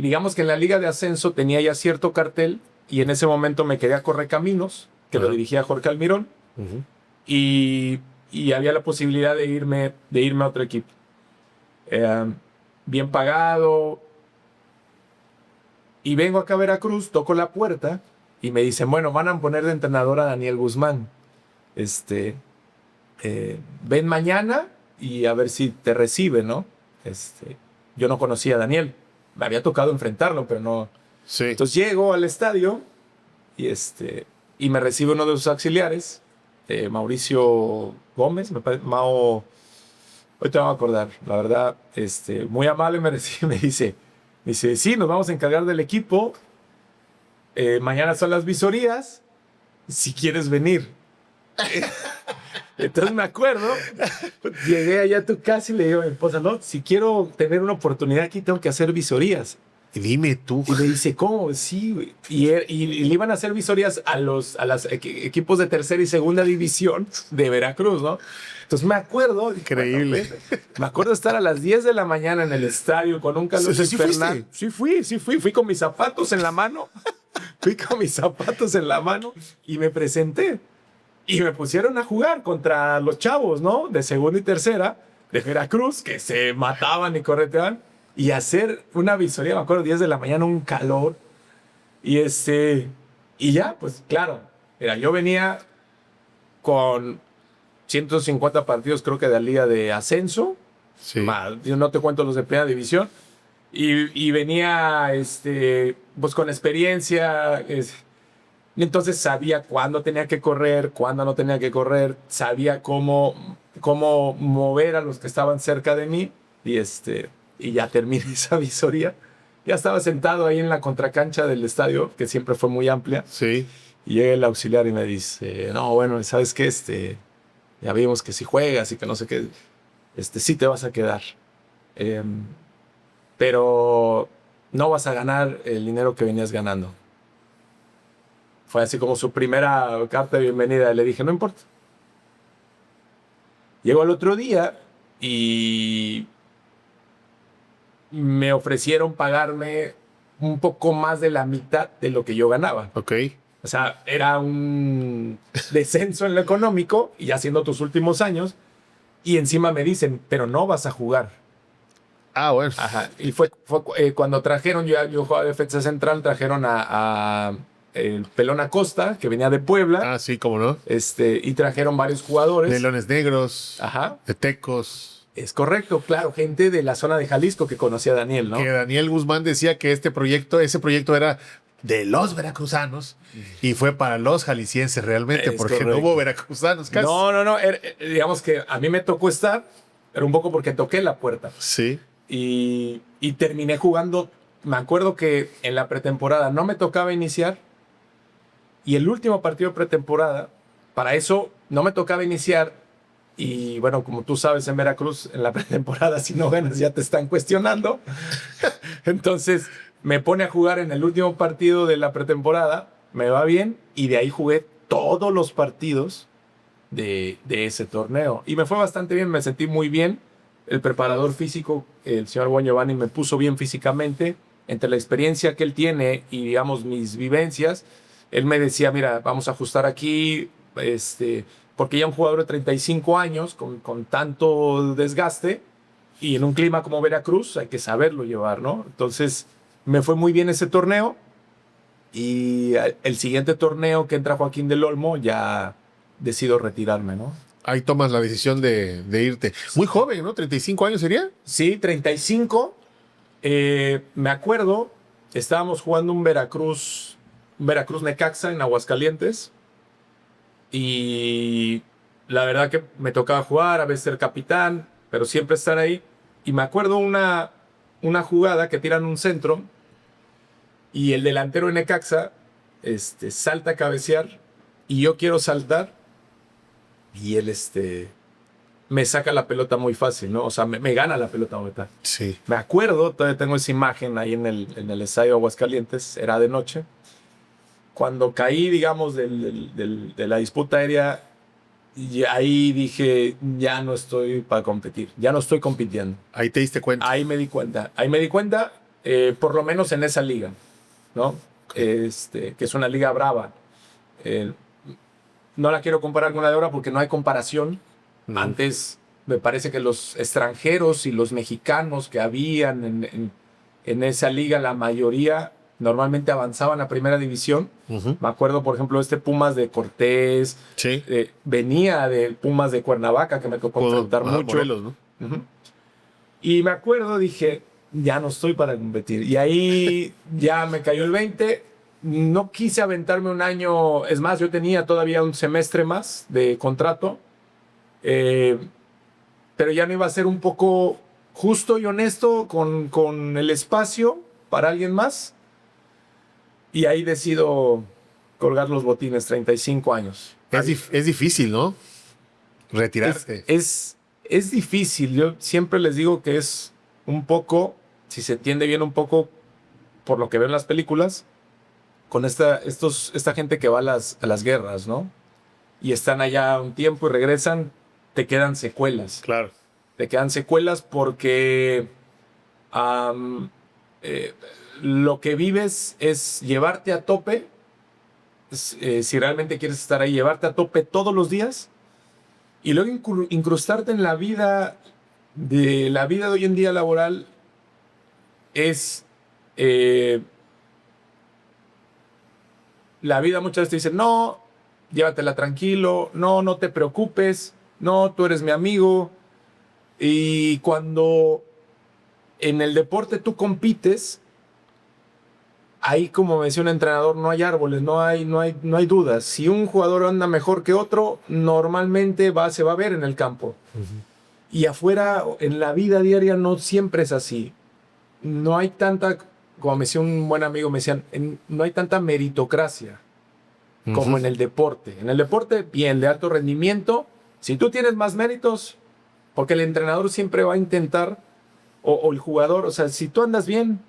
[SPEAKER 3] Digamos que en la Liga de Ascenso tenía ya cierto cartel y en ese momento me quedé a Correcaminos, que lo dirigía Jorge Almirón, y había la posibilidad de irme a otro equipo. Bien pagado. Y vengo acá a Veracruz, toco la puerta y me dicen, bueno, van a poner de entrenador a Daniel Guzmán. Ven mañana y a ver si te recibe, ¿no? Yo no conocía a Daniel. Me había tocado enfrentarlo, pero no.
[SPEAKER 2] Sí.
[SPEAKER 3] Entonces llego al estadio y me recibe uno de sus auxiliares, Mauricio Gómez, me parece, Mao. Hoy te voy a acordar, la verdad, muy amable me recibe, me dice, sí, nos vamos a encargar del equipo. Mañana son las visorías. Si quieres venir. Entonces me acuerdo, llegué allá a tu casa y le digo a mi esposa, no, si quiero tener una oportunidad aquí tengo que hacer visorías.
[SPEAKER 2] Y dime tú.
[SPEAKER 3] Y me dice, ¿cómo? Sí, güey. Y le iban a hacer visorías a los equipos de tercera y segunda división de Veracruz, ¿no? Entonces me acuerdo.
[SPEAKER 2] Increíble.
[SPEAKER 3] Bueno, me acuerdo estar a las 10 de la mañana en el estadio con un calor
[SPEAKER 2] ¿Sí
[SPEAKER 3] infernal.
[SPEAKER 2] fuiste?
[SPEAKER 3] Sí fui. Fui con mis zapatos en la mano. Y me presenté. Y me pusieron a jugar contra los chavos, ¿no? De segunda y tercera, de Veracruz, que se mataban y correteaban. Y hacer una visoría, me acuerdo, 10 de la mañana, un calor. Y ya, pues claro. Mira, yo venía con 150 partidos, creo que de la Liga de Ascenso.
[SPEAKER 2] Sí.
[SPEAKER 3] Yo no te cuento los de Primera División. Y venía, pues con experiencia. Y entonces sabía cuándo tenía que correr, cuándo no tenía que correr. Sabía cómo mover a los que estaban cerca de mí. Y ya terminé esa visoría. Ya estaba sentado ahí en la contracancha del estadio, que siempre fue muy amplia.
[SPEAKER 2] Sí.
[SPEAKER 3] Y llega el auxiliar y me dice, no, bueno, ¿sabes qué? Ya vimos que si juegas y que no sé qué, sí te vas a quedar. Pero no vas a ganar el dinero que venías ganando. Fue así como su primera carta de bienvenida. Le dije, no importa. Llegó al otro día y me ofrecieron pagarme un poco más de la mitad de lo que yo ganaba.
[SPEAKER 2] Ok.
[SPEAKER 3] O sea, era un descenso en lo económico y ya siendo tus últimos años. Y encima me dicen, pero no vas a jugar.
[SPEAKER 2] Ah, bueno.
[SPEAKER 3] Ajá. Y fue cuando trajeron, yo jugaba defensa central, trajeron a el Pelón Acosta, que venía de Puebla.
[SPEAKER 2] Ah, sí, cómo no.
[SPEAKER 3] Y trajeron varios jugadores.
[SPEAKER 2] De Leones Negros.
[SPEAKER 3] Ajá.
[SPEAKER 2] De Tecos.
[SPEAKER 3] Es correcto, claro, gente de la zona de Jalisco que conocía a Daniel, ¿no?
[SPEAKER 2] Que Daniel Guzmán decía que ese proyecto era de los veracruzanos y fue para los jaliscienses realmente,
[SPEAKER 3] Es
[SPEAKER 2] porque
[SPEAKER 3] correcto.
[SPEAKER 2] no hubo veracruzanos casi.
[SPEAKER 3] No. Digamos que a mí me tocó estar, pero un poco porque toqué la puerta.
[SPEAKER 2] Sí.
[SPEAKER 3] Y terminé jugando. Me acuerdo que en la pretemporada no me tocaba iniciar. Y el último partido de pretemporada, para eso no me tocaba iniciar. Y bueno, como tú sabes, en Veracruz, en la pretemporada, si no ganas, ya te están cuestionando. Entonces, me pone a jugar en el último partido de la pretemporada. Me va bien. Y de ahí jugué todos los partidos de ese torneo. Y me fue bastante bien, me sentí muy bien. El preparador físico, el señor Juan Giovanni, me puso bien físicamente. Entre la experiencia que él tiene y, digamos, mis vivencias, él me decía, mira, vamos a ajustar aquí, porque ya un jugador de 35 años, con tanto desgaste, y en un clima como Veracruz, hay que saberlo llevar, ¿no? Entonces, me fue muy bien ese torneo, y el siguiente torneo que entra Joaquín del Olmo, ya decido retirarme, ¿no?
[SPEAKER 2] Ahí tomas la decisión de irte. Muy joven, ¿no? ¿35 años sería?
[SPEAKER 3] Sí, 35. Me acuerdo, estábamos jugando un Veracruz Necaxa en Aguascalientes. Y la verdad que me tocaba jugar, a veces ser capitán, pero siempre estar ahí. Y me acuerdo una jugada que tiran un centro y el delantero de Necaxa salta a cabecear y yo quiero saltar y él me saca la pelota muy fácil, ¿no? O sea, me gana la pelota ahorita.
[SPEAKER 2] Sí.
[SPEAKER 3] Me acuerdo, todavía tengo esa imagen ahí en el estadio de Aguascalientes, era de noche. Cuando caí, digamos, de la disputa aérea, y ahí dije, ya no estoy para competir, ya no estoy compitiendo.
[SPEAKER 2] Ahí te diste cuenta.
[SPEAKER 3] Ahí me di cuenta, por lo menos en esa liga, ¿no? Que es una liga brava. No la quiero comparar con la de ahora porque no hay comparación. Antes me parece que los extranjeros y los mexicanos que habían en esa liga, la mayoría normalmente avanzaban a primera división. Me acuerdo, por ejemplo, Pumas de Cortés.
[SPEAKER 2] Sí.
[SPEAKER 3] Venía de Pumas de Cuernavaca, que me tocó enfrentar mucho.
[SPEAKER 2] Morelos, ¿no?
[SPEAKER 3] Y me acuerdo, dije, ya no estoy para competir. Y ahí ya me cayó el 20. No quise aventarme un año. Es más, yo tenía todavía un semestre más de contrato. Pero ya no iba a ser un poco justo y honesto con el espacio para alguien más. Y ahí decido colgar los botines, 35 años.
[SPEAKER 2] Es difícil, ¿no? Retirarse.
[SPEAKER 3] Es difícil. Yo siempre les digo que es un poco, si se entiende bien, un poco por lo que veo en las películas, con esta gente que va a las guerras, ¿no? Y están allá un tiempo y regresan, te quedan secuelas.
[SPEAKER 2] Claro.
[SPEAKER 3] Te quedan secuelas porque lo que vives es llevarte a tope, si realmente quieres estar ahí, llevarte a tope todos los días y luego incrustarte en la vida de hoy en día laboral es... la vida muchas veces te dice, no, llévatela tranquilo, no te preocupes, no, tú eres mi amigo. Y cuando en el deporte tú compites, ahí, como me decía un entrenador, no hay árboles, no hay dudas. Si un jugador anda mejor que otro, normalmente se va a ver en el campo. Y afuera, en la vida diaria, no siempre es así. No hay tanta, como me decía un buen amigo, me decían, no hay tanta meritocracia como en el deporte. En el deporte, bien, de alto rendimiento, si tú tienes más méritos, porque el entrenador siempre va a intentar, o el jugador, o sea, si tú andas bien,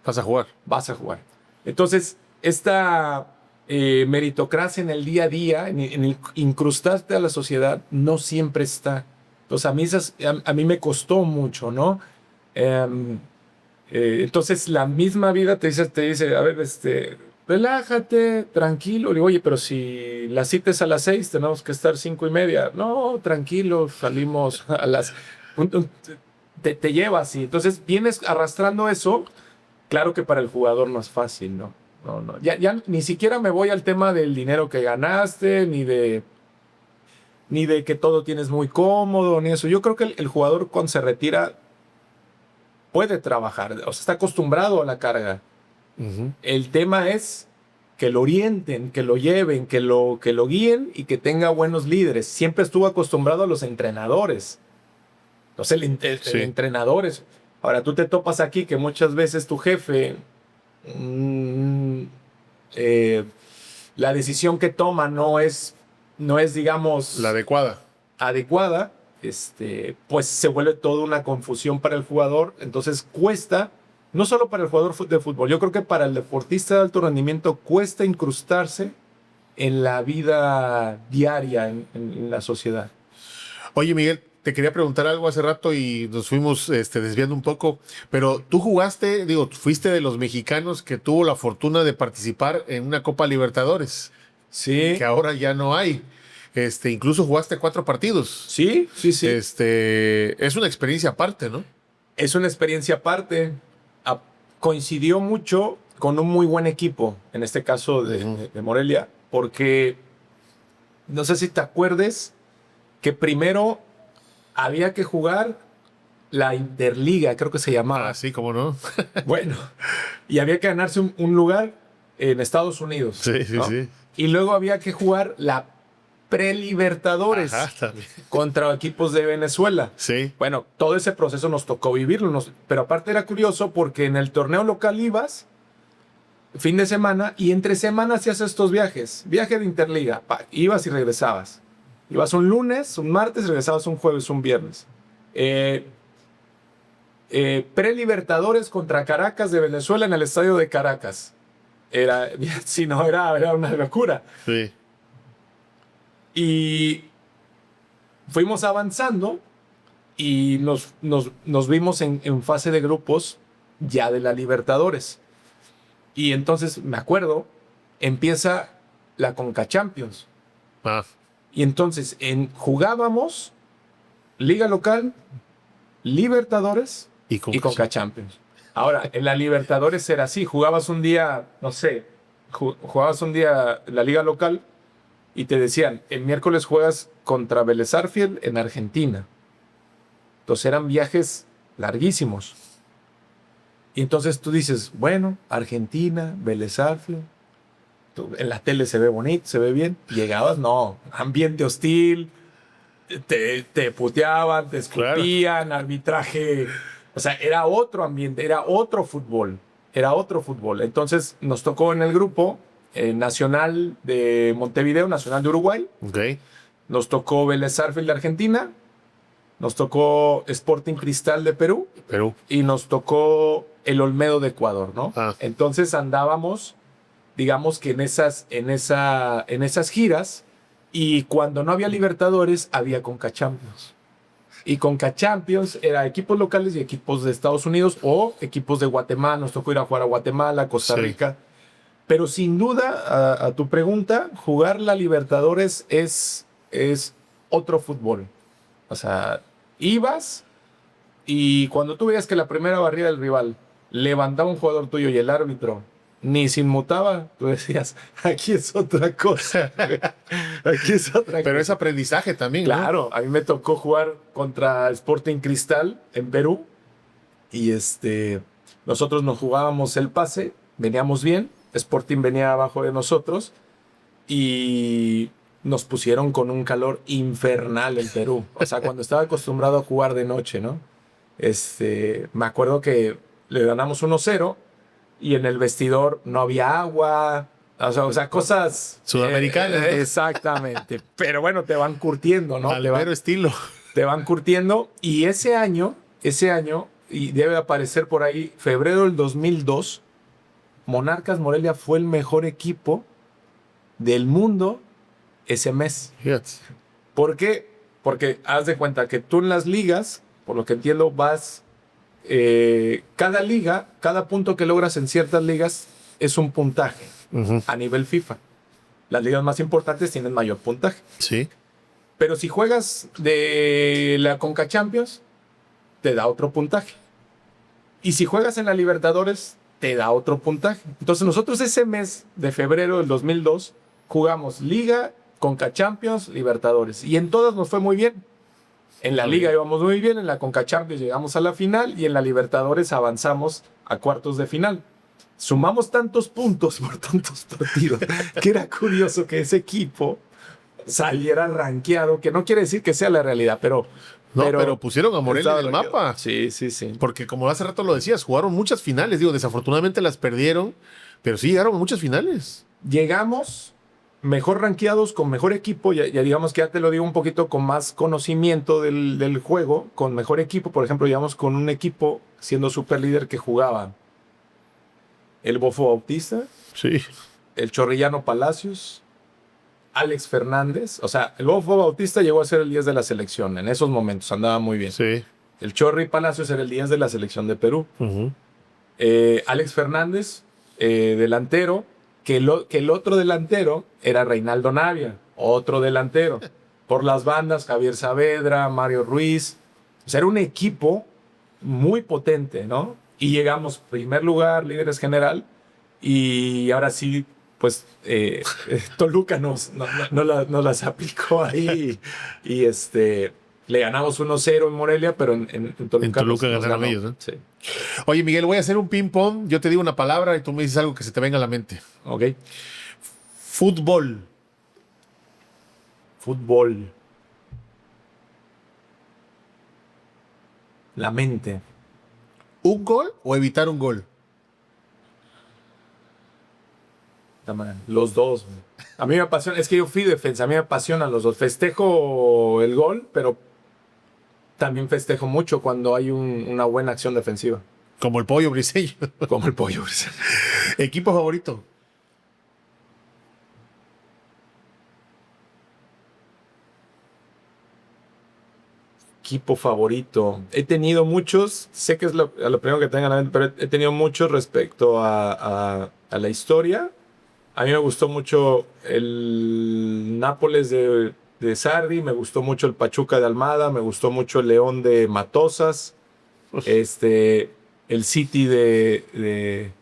[SPEAKER 2] Vas a jugar.
[SPEAKER 3] vas a jugar. Entonces, esta meritocracia en el día a día, en el incrustarte a la sociedad, no siempre está. Entonces, a mí me costó mucho, ¿no? Entonces, la misma vida te dice, a ver, relájate, tranquilo. Le digo, oye, pero si la cita es a las 6, tenemos que estar 5:30. No, tranquilo, salimos a las... Te llevas y entonces vienes arrastrando eso. Claro que para el jugador no es fácil, ¿no? No. Ya ni siquiera me voy al tema del dinero que ganaste, ni de que todo tienes muy cómodo, ni eso. Yo creo que el jugador cuando se retira puede trabajar, o sea, está acostumbrado a la carga. El tema es que lo orienten, que lo lleven, que lo guíen y que tenga buenos líderes. Siempre estuvo acostumbrado a los entrenadores. Entonces, el entrenador es... Ahora, tú te topas aquí que muchas veces tu jefe, la decisión que toma no es, digamos...
[SPEAKER 2] La
[SPEAKER 3] adecuada, pues se vuelve toda una confusión para el jugador. Entonces cuesta, no solo para el jugador de fútbol, yo creo que para el deportista de alto rendimiento cuesta incrustarse en la vida diaria, en la sociedad.
[SPEAKER 2] Oye, Miguel, te quería preguntar algo hace rato y nos fuimos desviando un poco, pero tú fuiste de los mexicanos que tuvo la fortuna de participar en una Copa Libertadores.
[SPEAKER 3] Sí.
[SPEAKER 2] Que ahora ya no hay. Incluso jugaste 4 partidos.
[SPEAKER 3] Sí.
[SPEAKER 2] Es una experiencia aparte, ¿no?
[SPEAKER 3] Es una experiencia aparte. Coincidió mucho con un muy buen equipo, en este caso de Morelia, porque no sé si te acuerdes que primero había que jugar la Interliga, creo que se llamaba.
[SPEAKER 2] Ah, sí, cómo no.
[SPEAKER 3] Bueno, y había que ganarse un lugar en Estados Unidos.
[SPEAKER 2] Sí, ¿no? Sí.
[SPEAKER 3] Y luego había que jugar la Pre-Libertadores contra equipos de Venezuela.
[SPEAKER 2] Sí.
[SPEAKER 3] Bueno, todo ese proceso nos tocó vivirlo, pero aparte era curioso porque en el torneo local ibas fin de semana y entre semanas hacías estos viajes. Viaje de Interliga, ibas y regresabas. Ibas un lunes, un martes, regresabas un jueves, un viernes. Pre-Libertadores contra Caracas de Venezuela en el estadio de Caracas. Era una locura.
[SPEAKER 2] Sí.
[SPEAKER 3] Y fuimos avanzando y nos vimos en fase de grupos ya de la Libertadores. Y entonces, me acuerdo, empieza la Conca Champions. Y entonces jugábamos Liga Local, Libertadores y Conca Champions. Ahora, en la Libertadores era así, jugabas un día, no sé, jugabas un día la Liga Local y te decían, el miércoles juegas contra Vélez Sarsfield en Argentina. Entonces eran viajes larguísimos. Y entonces tú dices, bueno, Argentina, Vélez Sarsfield, en la tele se ve bonito, se ve bien. Llegabas, no, ambiente hostil, te puteaban, te escupían, claro. Arbitraje. O sea, era otro ambiente, era otro fútbol. Entonces nos tocó en el grupo Nacional de Montevideo, Nacional de Uruguay.
[SPEAKER 2] Okay.
[SPEAKER 3] Nos tocó Vélez Sarsfield de Argentina. Nos tocó Sporting Cristal de Perú.
[SPEAKER 2] Perú.
[SPEAKER 3] Y nos tocó el Olmedo de Ecuador, ¿no? Entonces andábamos, digamos que en esas giras, y cuando no había Libertadores, había Conca Champions. Y Conca Champions era equipos locales y equipos de Estados Unidos o equipos de Guatemala. Nos tocó ir a jugar a Guatemala, Costa Rica. Pero sin duda, a tu pregunta, jugar la Libertadores es otro fútbol. O sea, ibas y cuando tú veías que la primera barrida del rival levantaba un jugador tuyo y el árbitro ni se inmutaba, tú decías, aquí es otra cosa. Aquí es otra cosa.
[SPEAKER 2] Pero es aprendizaje también,
[SPEAKER 3] claro, ¿no? A mí me tocó jugar contra Sporting Cristal en Perú y nosotros nos jugábamos el pase, veníamos bien, Sporting venía abajo de nosotros y nos pusieron con un calor infernal en Perú. O sea, cuando estaba acostumbrado a jugar de noche, ¿no? Me acuerdo que le ganamos 1-0 y en el vestidor no había agua, o sea cosas
[SPEAKER 2] sudamericanas.
[SPEAKER 3] Exactamente. Pero bueno, te van curtiendo, ¿no?
[SPEAKER 2] Pero estilo.
[SPEAKER 3] Te van curtiendo. Y ese año, y debe aparecer por ahí, febrero del 2002, Monarcas Morelia fue el mejor equipo del mundo ese mes.
[SPEAKER 2] Yes.
[SPEAKER 3] ¿Por qué? Porque haz de cuenta que tú en las ligas, por lo que entiendo, vas... cada liga, cada punto que logras en ciertas ligas es un puntaje a nivel FIFA. Las ligas más importantes tienen mayor puntaje.
[SPEAKER 2] Sí.
[SPEAKER 3] Pero si juegas de la Conca Champions, te da otro puntaje. Y si juegas en la Libertadores, te da otro puntaje. Entonces nosotros ese mes de febrero del 2002 jugamos Liga, Conca Champions, Libertadores. Y en todas nos fue muy bien. En la Liga íbamos muy bien, en la Conca Champions llegamos a la final y en la Libertadores avanzamos a cuartos de final. Sumamos tantos puntos por tantos partidos que era curioso que ese equipo saliera rankeado, que no quiere decir que sea la realidad, pero
[SPEAKER 2] pusieron a Morelia en el mapa.
[SPEAKER 3] Sí, sí, sí.
[SPEAKER 2] Porque como hace rato lo decías, jugaron muchas finales. Digo, desafortunadamente las perdieron, pero sí llegaron a muchas finales.
[SPEAKER 3] Llegamos mejor rankeados, con mejor equipo, ya digamos que ya te lo digo un poquito con más conocimiento del juego, con mejor equipo. Por ejemplo, llegamos con un equipo siendo super líder que jugaba el Bofo Bautista,
[SPEAKER 2] sí,
[SPEAKER 3] el Chorrillano Palacios, Alex Fernández. O sea, el Bofo Bautista llegó a ser el 10 de la selección. En esos momentos andaba muy bien.
[SPEAKER 2] Sí.
[SPEAKER 3] El Chorri Palacios era el 10 de la selección de Perú. Alex Fernández, delantero. Que el otro delantero era Reinaldo Navia, otro delantero. Por las bandas, Javier Saavedra, Mario Ruiz. O sea, era un equipo muy potente, ¿no? Y llegamos primer lugar, líderes general. Y ahora sí, pues, Toluca nos las aplicó ahí. Y le ganamos 1-0 en Morelia, pero en Toluca
[SPEAKER 2] ganaron ellos, ¿no?
[SPEAKER 3] Sí.
[SPEAKER 2] Oye, Miguel, voy a hacer un ping-pong. Yo te digo una palabra y tú me dices algo que se te venga a la mente.
[SPEAKER 3] Ok.
[SPEAKER 2] Fútbol.
[SPEAKER 3] Fútbol. La mente.
[SPEAKER 2] ¿Un gol o evitar un gol?
[SPEAKER 3] Los dos. A mí me apasiona. Es que yo fui defensa. A mí me apasionan los dos. Festejo el gol, pero también festejo mucho cuando hay una buena acción defensiva.
[SPEAKER 2] Como el Pollo Briseño.
[SPEAKER 3] Como el Pollo Briseño.
[SPEAKER 2] ¿Equipo favorito?
[SPEAKER 3] Equipo favorito. He tenido muchos. Sé que es lo primero que tengan en la mente, pero he tenido muchos respecto a la historia. A mí me gustó mucho el Nápoles de Sarri, me gustó mucho el Pachuca de Almada, me gustó mucho el León de Matosas, el City de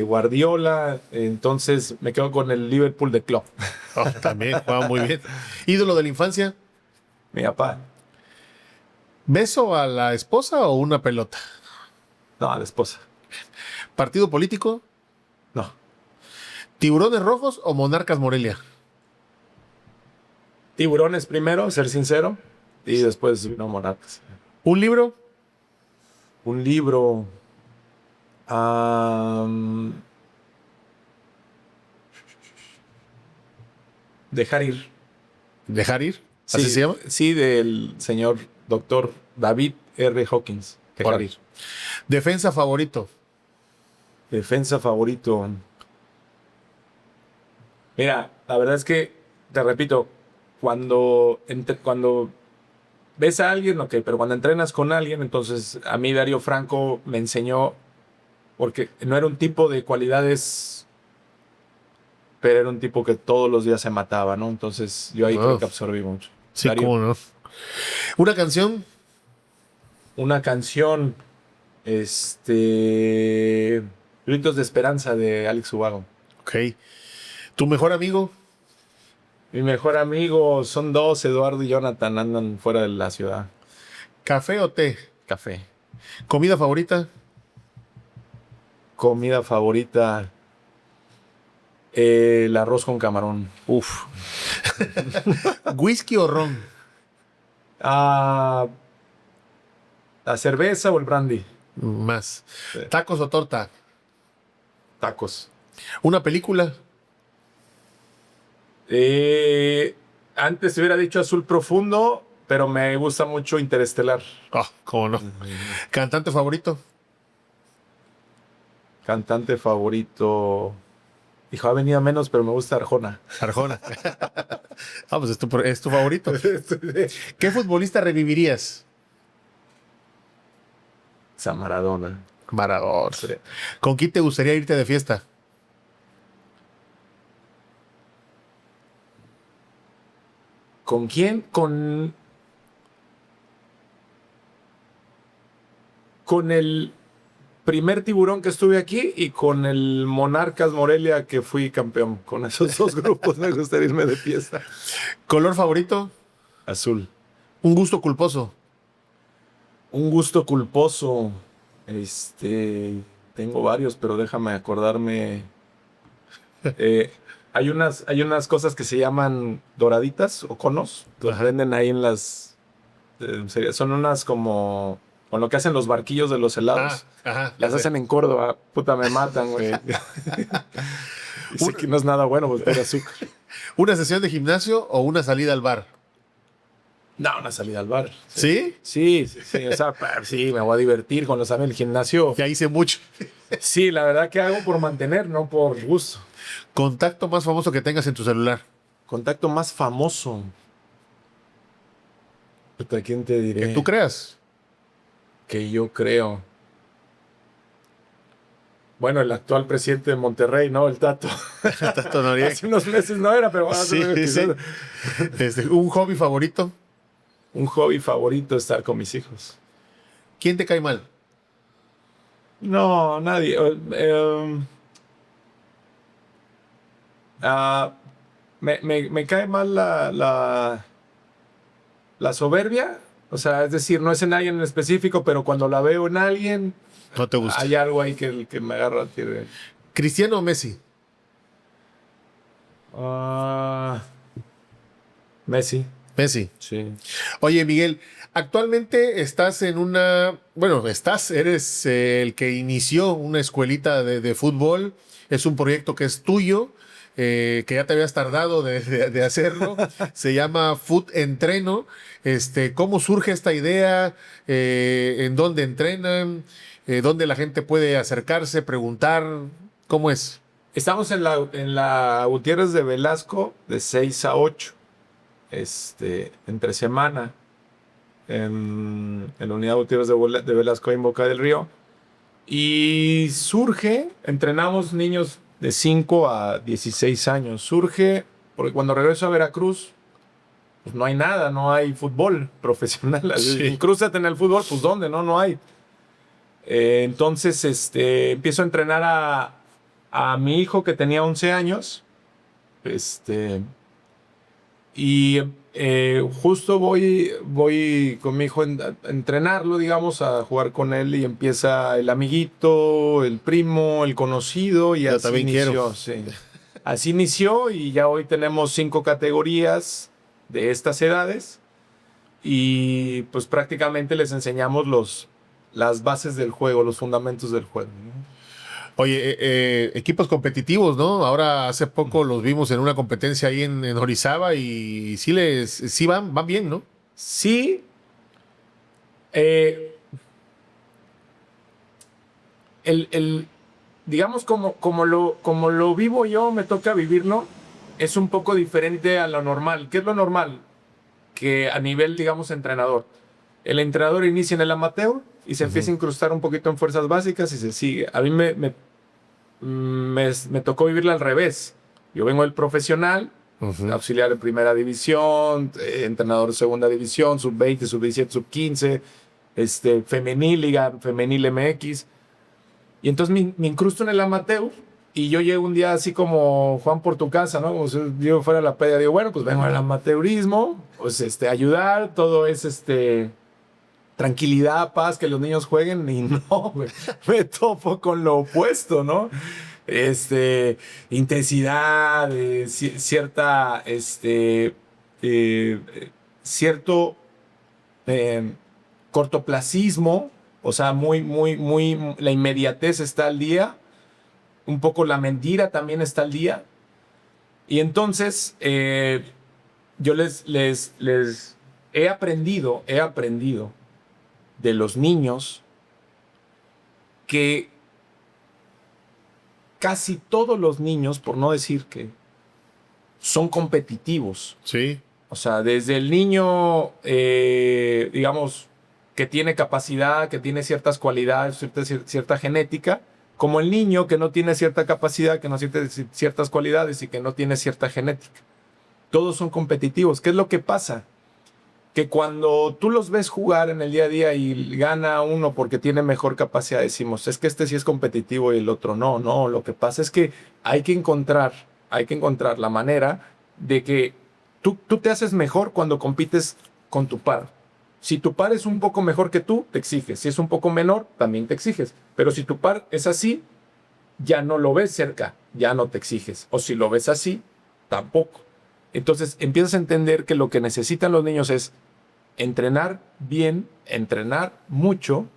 [SPEAKER 3] Guardiola. Entonces me quedo con el Liverpool de Klopp.
[SPEAKER 2] Oh, también jugaba muy bien. ¿Ídolo de la infancia?
[SPEAKER 3] Mi papá.
[SPEAKER 2] ¿Beso a la esposa o una pelota?
[SPEAKER 3] No, a la esposa.
[SPEAKER 2] ¿Partido político?
[SPEAKER 3] No.
[SPEAKER 2] ¿Tiburones Rojos o Monarcas Morelia?
[SPEAKER 3] Tiburones primero, ser sincero, y después vino Monarcas.
[SPEAKER 2] ¿Un libro?
[SPEAKER 3] Un libro. Dejar ir.
[SPEAKER 2] ¿Dejar ir?
[SPEAKER 3] Sí,
[SPEAKER 2] ¿Así se llama?
[SPEAKER 3] Sí, del señor doctor David R. Hawkins. dejar
[SPEAKER 2] Órale.
[SPEAKER 3] ir.
[SPEAKER 2] Defensa favorito.
[SPEAKER 3] Defensa favorito. Mira, la verdad es que, te repito, cuando ves a alguien, ok, pero cuando entrenas con alguien, entonces a mí Darío Franco me enseñó, porque no era un tipo de cualidades, pero era un tipo que todos los días se mataba, ¿no? Entonces yo ahí
[SPEAKER 2] Oh.
[SPEAKER 3] creo que absorbí mucho.
[SPEAKER 2] Sí,
[SPEAKER 3] Darío.
[SPEAKER 2] cómo no. Una canción.
[SPEAKER 3] Una canción, Gritos de Esperanza de Alex Ubago.
[SPEAKER 2] Ok. ¿Tu mejor amigo?
[SPEAKER 3] Mi mejor amigo son dos, Eduardo y Jonathan, andan fuera de la ciudad.
[SPEAKER 2] ¿Café o té?
[SPEAKER 3] Café.
[SPEAKER 2] ¿Comida favorita?
[SPEAKER 3] Comida favorita, el arroz con camarón.
[SPEAKER 2] Uf. ¿Whisky o ron?
[SPEAKER 3] Ah, ¿la cerveza o el brandy?
[SPEAKER 2] Más.
[SPEAKER 3] Sí.
[SPEAKER 2] ¿Tacos o torta?
[SPEAKER 3] Tacos.
[SPEAKER 2] ¿Una película?
[SPEAKER 3] Antes hubiera dicho Azul Profundo, pero me gusta mucho Interestelar.
[SPEAKER 2] Oh, cómo no. ¿Cantante favorito?
[SPEAKER 3] Cantante favorito. Hijo, ha venido menos, pero me gusta Arjona.
[SPEAKER 2] Arjona. Ah, pues es tu favorito. ¿Qué futbolista revivirías?
[SPEAKER 3] Esa Maradona.
[SPEAKER 2] Maradona.
[SPEAKER 3] Sí.
[SPEAKER 2] ¿Con quién te gustaría irte de fiesta?
[SPEAKER 3] ¿Con quién? Con el primer Tiburón que estuve aquí y con el Monarcas Morelia que fui campeón. Con esos dos grupos me gustaría irme de fiesta.
[SPEAKER 2] ¿Color favorito?
[SPEAKER 3] Azul.
[SPEAKER 2] ¿Un gusto culposo?
[SPEAKER 3] Un gusto culposo. Tengo varios, pero déjame acordarme. Hay unas cosas que se llaman doraditas o conos. Los venden ahí en las. Son unas como. Con lo que hacen los barquillos de los helados.
[SPEAKER 2] Ajá.
[SPEAKER 3] Las hacen en Córdoba. Puta, me matan, güey. Y sé que no es nada bueno, pues pura azúcar.
[SPEAKER 2] ¿Una sesión de gimnasio o una salida al bar?
[SPEAKER 3] No, una salida al bar.
[SPEAKER 2] ¿Sí?
[SPEAKER 3] Sí. O sea, sí, me voy a divertir con los amigos del gimnasio.
[SPEAKER 2] Ya hice mucho.
[SPEAKER 3] Sí, la verdad que hago por mantener, no por gusto.
[SPEAKER 2] ¿Contacto más famoso que tengas en tu celular?
[SPEAKER 3] Contacto más famoso. ¿A quién te diré?
[SPEAKER 2] Que tú creas.
[SPEAKER 3] Que yo creo. Bueno, el actual presidente de Monterrey, ¿no? El Tato.
[SPEAKER 2] Tato Noriega.
[SPEAKER 3] Hace unos meses no era, pero bueno,
[SPEAKER 2] Sí. ¿Un hobby favorito?
[SPEAKER 3] Un hobby favorito es estar con mis hijos.
[SPEAKER 2] ¿Quién te cae mal?
[SPEAKER 3] No, nadie. Me cae mal la soberbia. O sea, es decir, no es en alguien en específico, pero cuando la veo en alguien,
[SPEAKER 2] No te gusta.
[SPEAKER 3] hay algo ahí que me agarra a tiro.
[SPEAKER 2] ¿Cristiano o Messi?
[SPEAKER 3] Messi.
[SPEAKER 2] Messi.
[SPEAKER 3] Sí.
[SPEAKER 2] Oye, Miguel, actualmente estás en eres el que inició una escuelita de fútbol. Es un proyecto que es tuyo, que ya te habías tardado de hacerlo. Se llama Foot Entreno. ¿Cómo surge esta idea? ¿En dónde entrenan? ¿Dónde la gente puede acercarse, preguntar? ¿Cómo es?
[SPEAKER 3] Estamos en la Gutiérrez de Velasco de 6 a 8. Entre semana. En la unidad Gutiérrez de Velasco en Boca del Río. Y entrenamos niños de 5 a 16 años. Surge porque cuando regreso a Veracruz, pues no hay nada, no hay fútbol profesional.
[SPEAKER 2] Sí.
[SPEAKER 3] Crúzate en el fútbol, pues ¿dónde? No hay. Entonces, empiezo a entrenar a mi hijo que tenía 11 años. Y justo voy con mi hijo a entrenarlo, digamos, a jugar con él y empieza el amiguito, el primo, el conocido y
[SPEAKER 2] Yo
[SPEAKER 3] así
[SPEAKER 2] también
[SPEAKER 3] inició.
[SPEAKER 2] quiero.
[SPEAKER 3] Sí. Así inició y ya hoy tenemos 5 categorías de estas edades y pues prácticamente les enseñamos las bases del juego, los fundamentos del juego, ¿no?
[SPEAKER 2] Oye, equipos competitivos, ¿no? Ahora hace poco los vimos en una competencia ahí en Orizaba y sí van bien, ¿no?
[SPEAKER 3] Sí. digamos, como lo vivo yo, me toca vivirlo, es un poco diferente a lo normal. ¿Qué es lo normal? Que a nivel, digamos, entrenador. El entrenador inicia en el amateur y se empieza a incrustar un poquito en fuerzas básicas y se sigue. A mí me tocó vivirla al revés. Yo vengo del profesional, auxiliar de primera división, entrenador de segunda división, sub-20, sub-17, sub-15, femenil, liga femenil MX. Y entonces me incrusto en el amateur y yo llego un día así como Juan por tu casa, ¿no? Como si yo fuera a la pedia, digo, bueno, pues vengo al amateurismo, pues ayudar, todo es tranquilidad, paz, que los niños jueguen, y no, me topo con lo opuesto, ¿no? Intensidad, cierta, cierto cortoplacismo, o sea, muy, la inmediatez está al día, un poco la mentira también está al día, y entonces yo les he aprendido de los niños que casi todos los niños, por no decir que, son competitivos.
[SPEAKER 2] Sí.
[SPEAKER 3] O sea, desde el niño, digamos, que tiene capacidad, que tiene ciertas cualidades, cierta genética, como el niño que no tiene cierta capacidad, que no tiene ciertas cualidades y que no tiene cierta genética. Todos son competitivos. ¿Qué es lo que pasa? Que cuando tú los ves jugar en el día a día y gana uno porque tiene mejor capacidad, decimos, es que este sí es competitivo y el otro no. No, lo que pasa es que hay que encontrar la manera de que tú te haces mejor cuando compites con tu par. Si tu par es un poco mejor que tú, te exiges. Si es un poco menor, también te exiges. Pero si tu par es así, ya no lo ves cerca, ya no te exiges. O si lo ves así, tampoco. Entonces empiezas a entender que lo que necesitan los niños es entrenar bien, entrenar mucho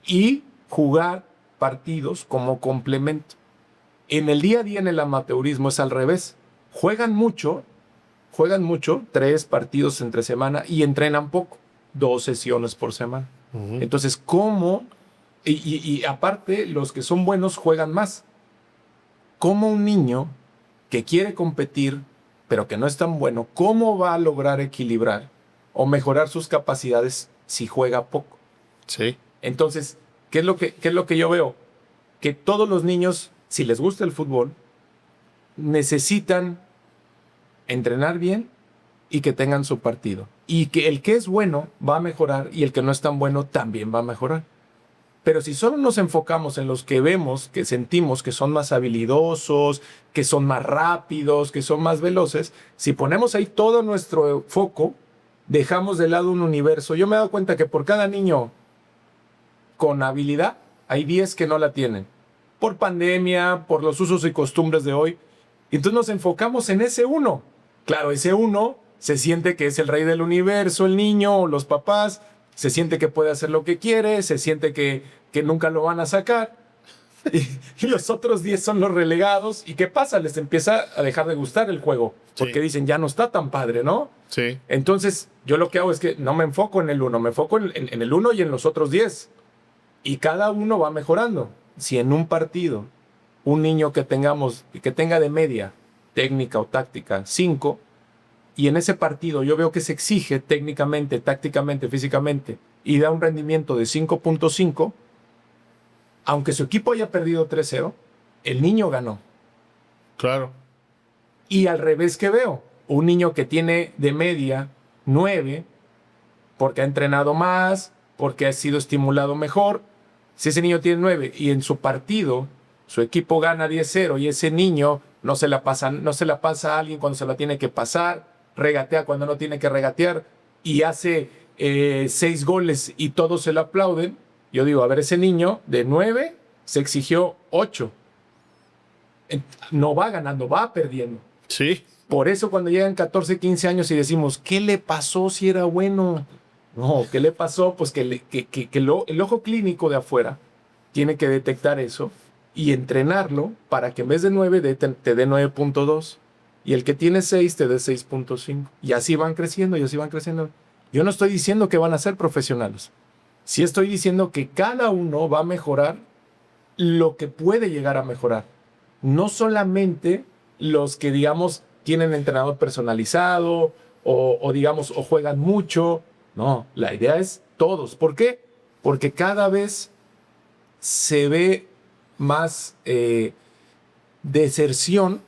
[SPEAKER 3] y jugar partidos como complemento. En el día a día en el amateurismo es al revés. Juegan mucho, 3 partidos entre semana y entrenan poco, 2 sesiones por semana. Entonces, ¿cómo? Y aparte, los que son buenos juegan más. ¿Cómo un niño que quiere competir pero que no es tan bueno, cómo va a lograr equilibrar o mejorar sus capacidades si juega poco?
[SPEAKER 2] Sí.
[SPEAKER 3] Entonces, ¿qué es lo que yo veo? Que todos los niños, si les gusta el fútbol, necesitan entrenar bien y que tengan su partido. Y que el que es bueno va a mejorar y el que no es tan bueno también va a mejorar. Pero si solo nos enfocamos en los que vemos, que sentimos que son más habilidosos, que son más rápidos, que son más veloces, si ponemos ahí todo nuestro foco, dejamos de lado un universo. Yo me he dado cuenta que por cada niño con habilidad, hay 10 que no la tienen. Por pandemia, por los usos y costumbres de hoy. Entonces nos enfocamos en ese uno. Claro, ese uno se siente que es el rey del universo, el niño o los papás. Se siente que puede hacer lo que quiere, se siente que nunca lo van a sacar. Y los otros 10 son los relegados. ¿Y qué pasa? Les empieza a dejar de gustar el juego. Porque dicen, ya no está tan padre, ¿no?
[SPEAKER 2] Sí.
[SPEAKER 3] Entonces, yo lo que hago es que no me enfoco en el uno, me enfoco en el uno y en los otros 10. Y cada uno va mejorando. Si en un partido, un niño que tenga de media, técnica o táctica, 5, y en ese partido yo veo que se exige técnicamente, tácticamente, físicamente, y da un rendimiento de 5.5, aunque su equipo haya perdido 3-0, el niño ganó.
[SPEAKER 2] Claro.
[SPEAKER 3] Y al revés que veo, un niño que tiene de media 9, porque ha entrenado más, porque ha sido estimulado mejor. Si ese niño tiene 9 y en su partido su equipo gana 10-0 y ese niño no se la pasa a alguien cuando se la tiene que pasar, regatea cuando no tiene que regatear y hace 6 goles y todos se lo aplauden, yo digo, a ver, ese niño de 9 se exigió 8. No va ganando, va perdiendo.
[SPEAKER 2] Sí.
[SPEAKER 3] Por eso cuando llegan 14, 15 años y decimos, ¿qué le pasó si era bueno? No, ¿qué le pasó? Pues que el ojo clínico de afuera tiene que detectar eso y entrenarlo para que en vez de 9 te dé 9.2 y el que tiene 6 te dé 6.5. Y así van creciendo y así van creciendo. Yo no estoy diciendo que van a ser profesionales. Sí estoy diciendo que cada uno va a mejorar lo que puede llegar a mejorar. No solamente los que, digamos, tienen entrenador personalizado o digamos, o juegan mucho. No, la idea es todos. ¿Por qué? Porque cada vez se ve más deserción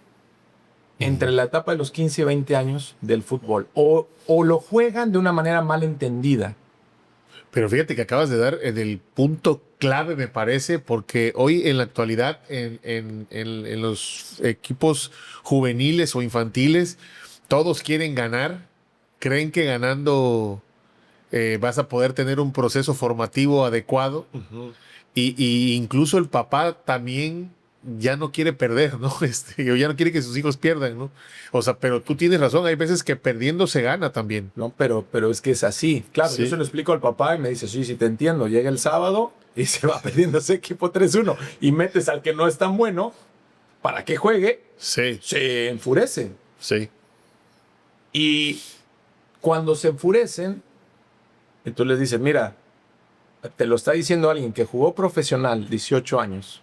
[SPEAKER 3] entre la etapa de los 15 y 20 años del fútbol. O lo juegan de una manera mal entendida.
[SPEAKER 2] Pero fíjate que acabas de dar en el punto clave, me parece, porque hoy en la actualidad en los equipos juveniles o infantiles, todos quieren ganar, creen que ganando vas a poder tener un proceso formativo adecuado. Y incluso el papá también ya no quiere perder, ¿no? O ya no quiere que sus hijos pierdan, ¿no? O sea, pero tú tienes razón, hay veces que perdiendo se gana también.
[SPEAKER 3] No, pero es que es así. Claro,
[SPEAKER 2] Sí.
[SPEAKER 3] yo se lo explico al papá y me dice, sí, te entiendo. Llega el sábado y se va perdiendo ese equipo 3-1 y metes al que no es tan bueno para que juegue,
[SPEAKER 2] Sí,
[SPEAKER 3] se enfurecen.
[SPEAKER 2] sí.
[SPEAKER 3] Y cuando se enfurecen, entonces les dicen, mira, te lo está diciendo alguien que jugó profesional 18 años,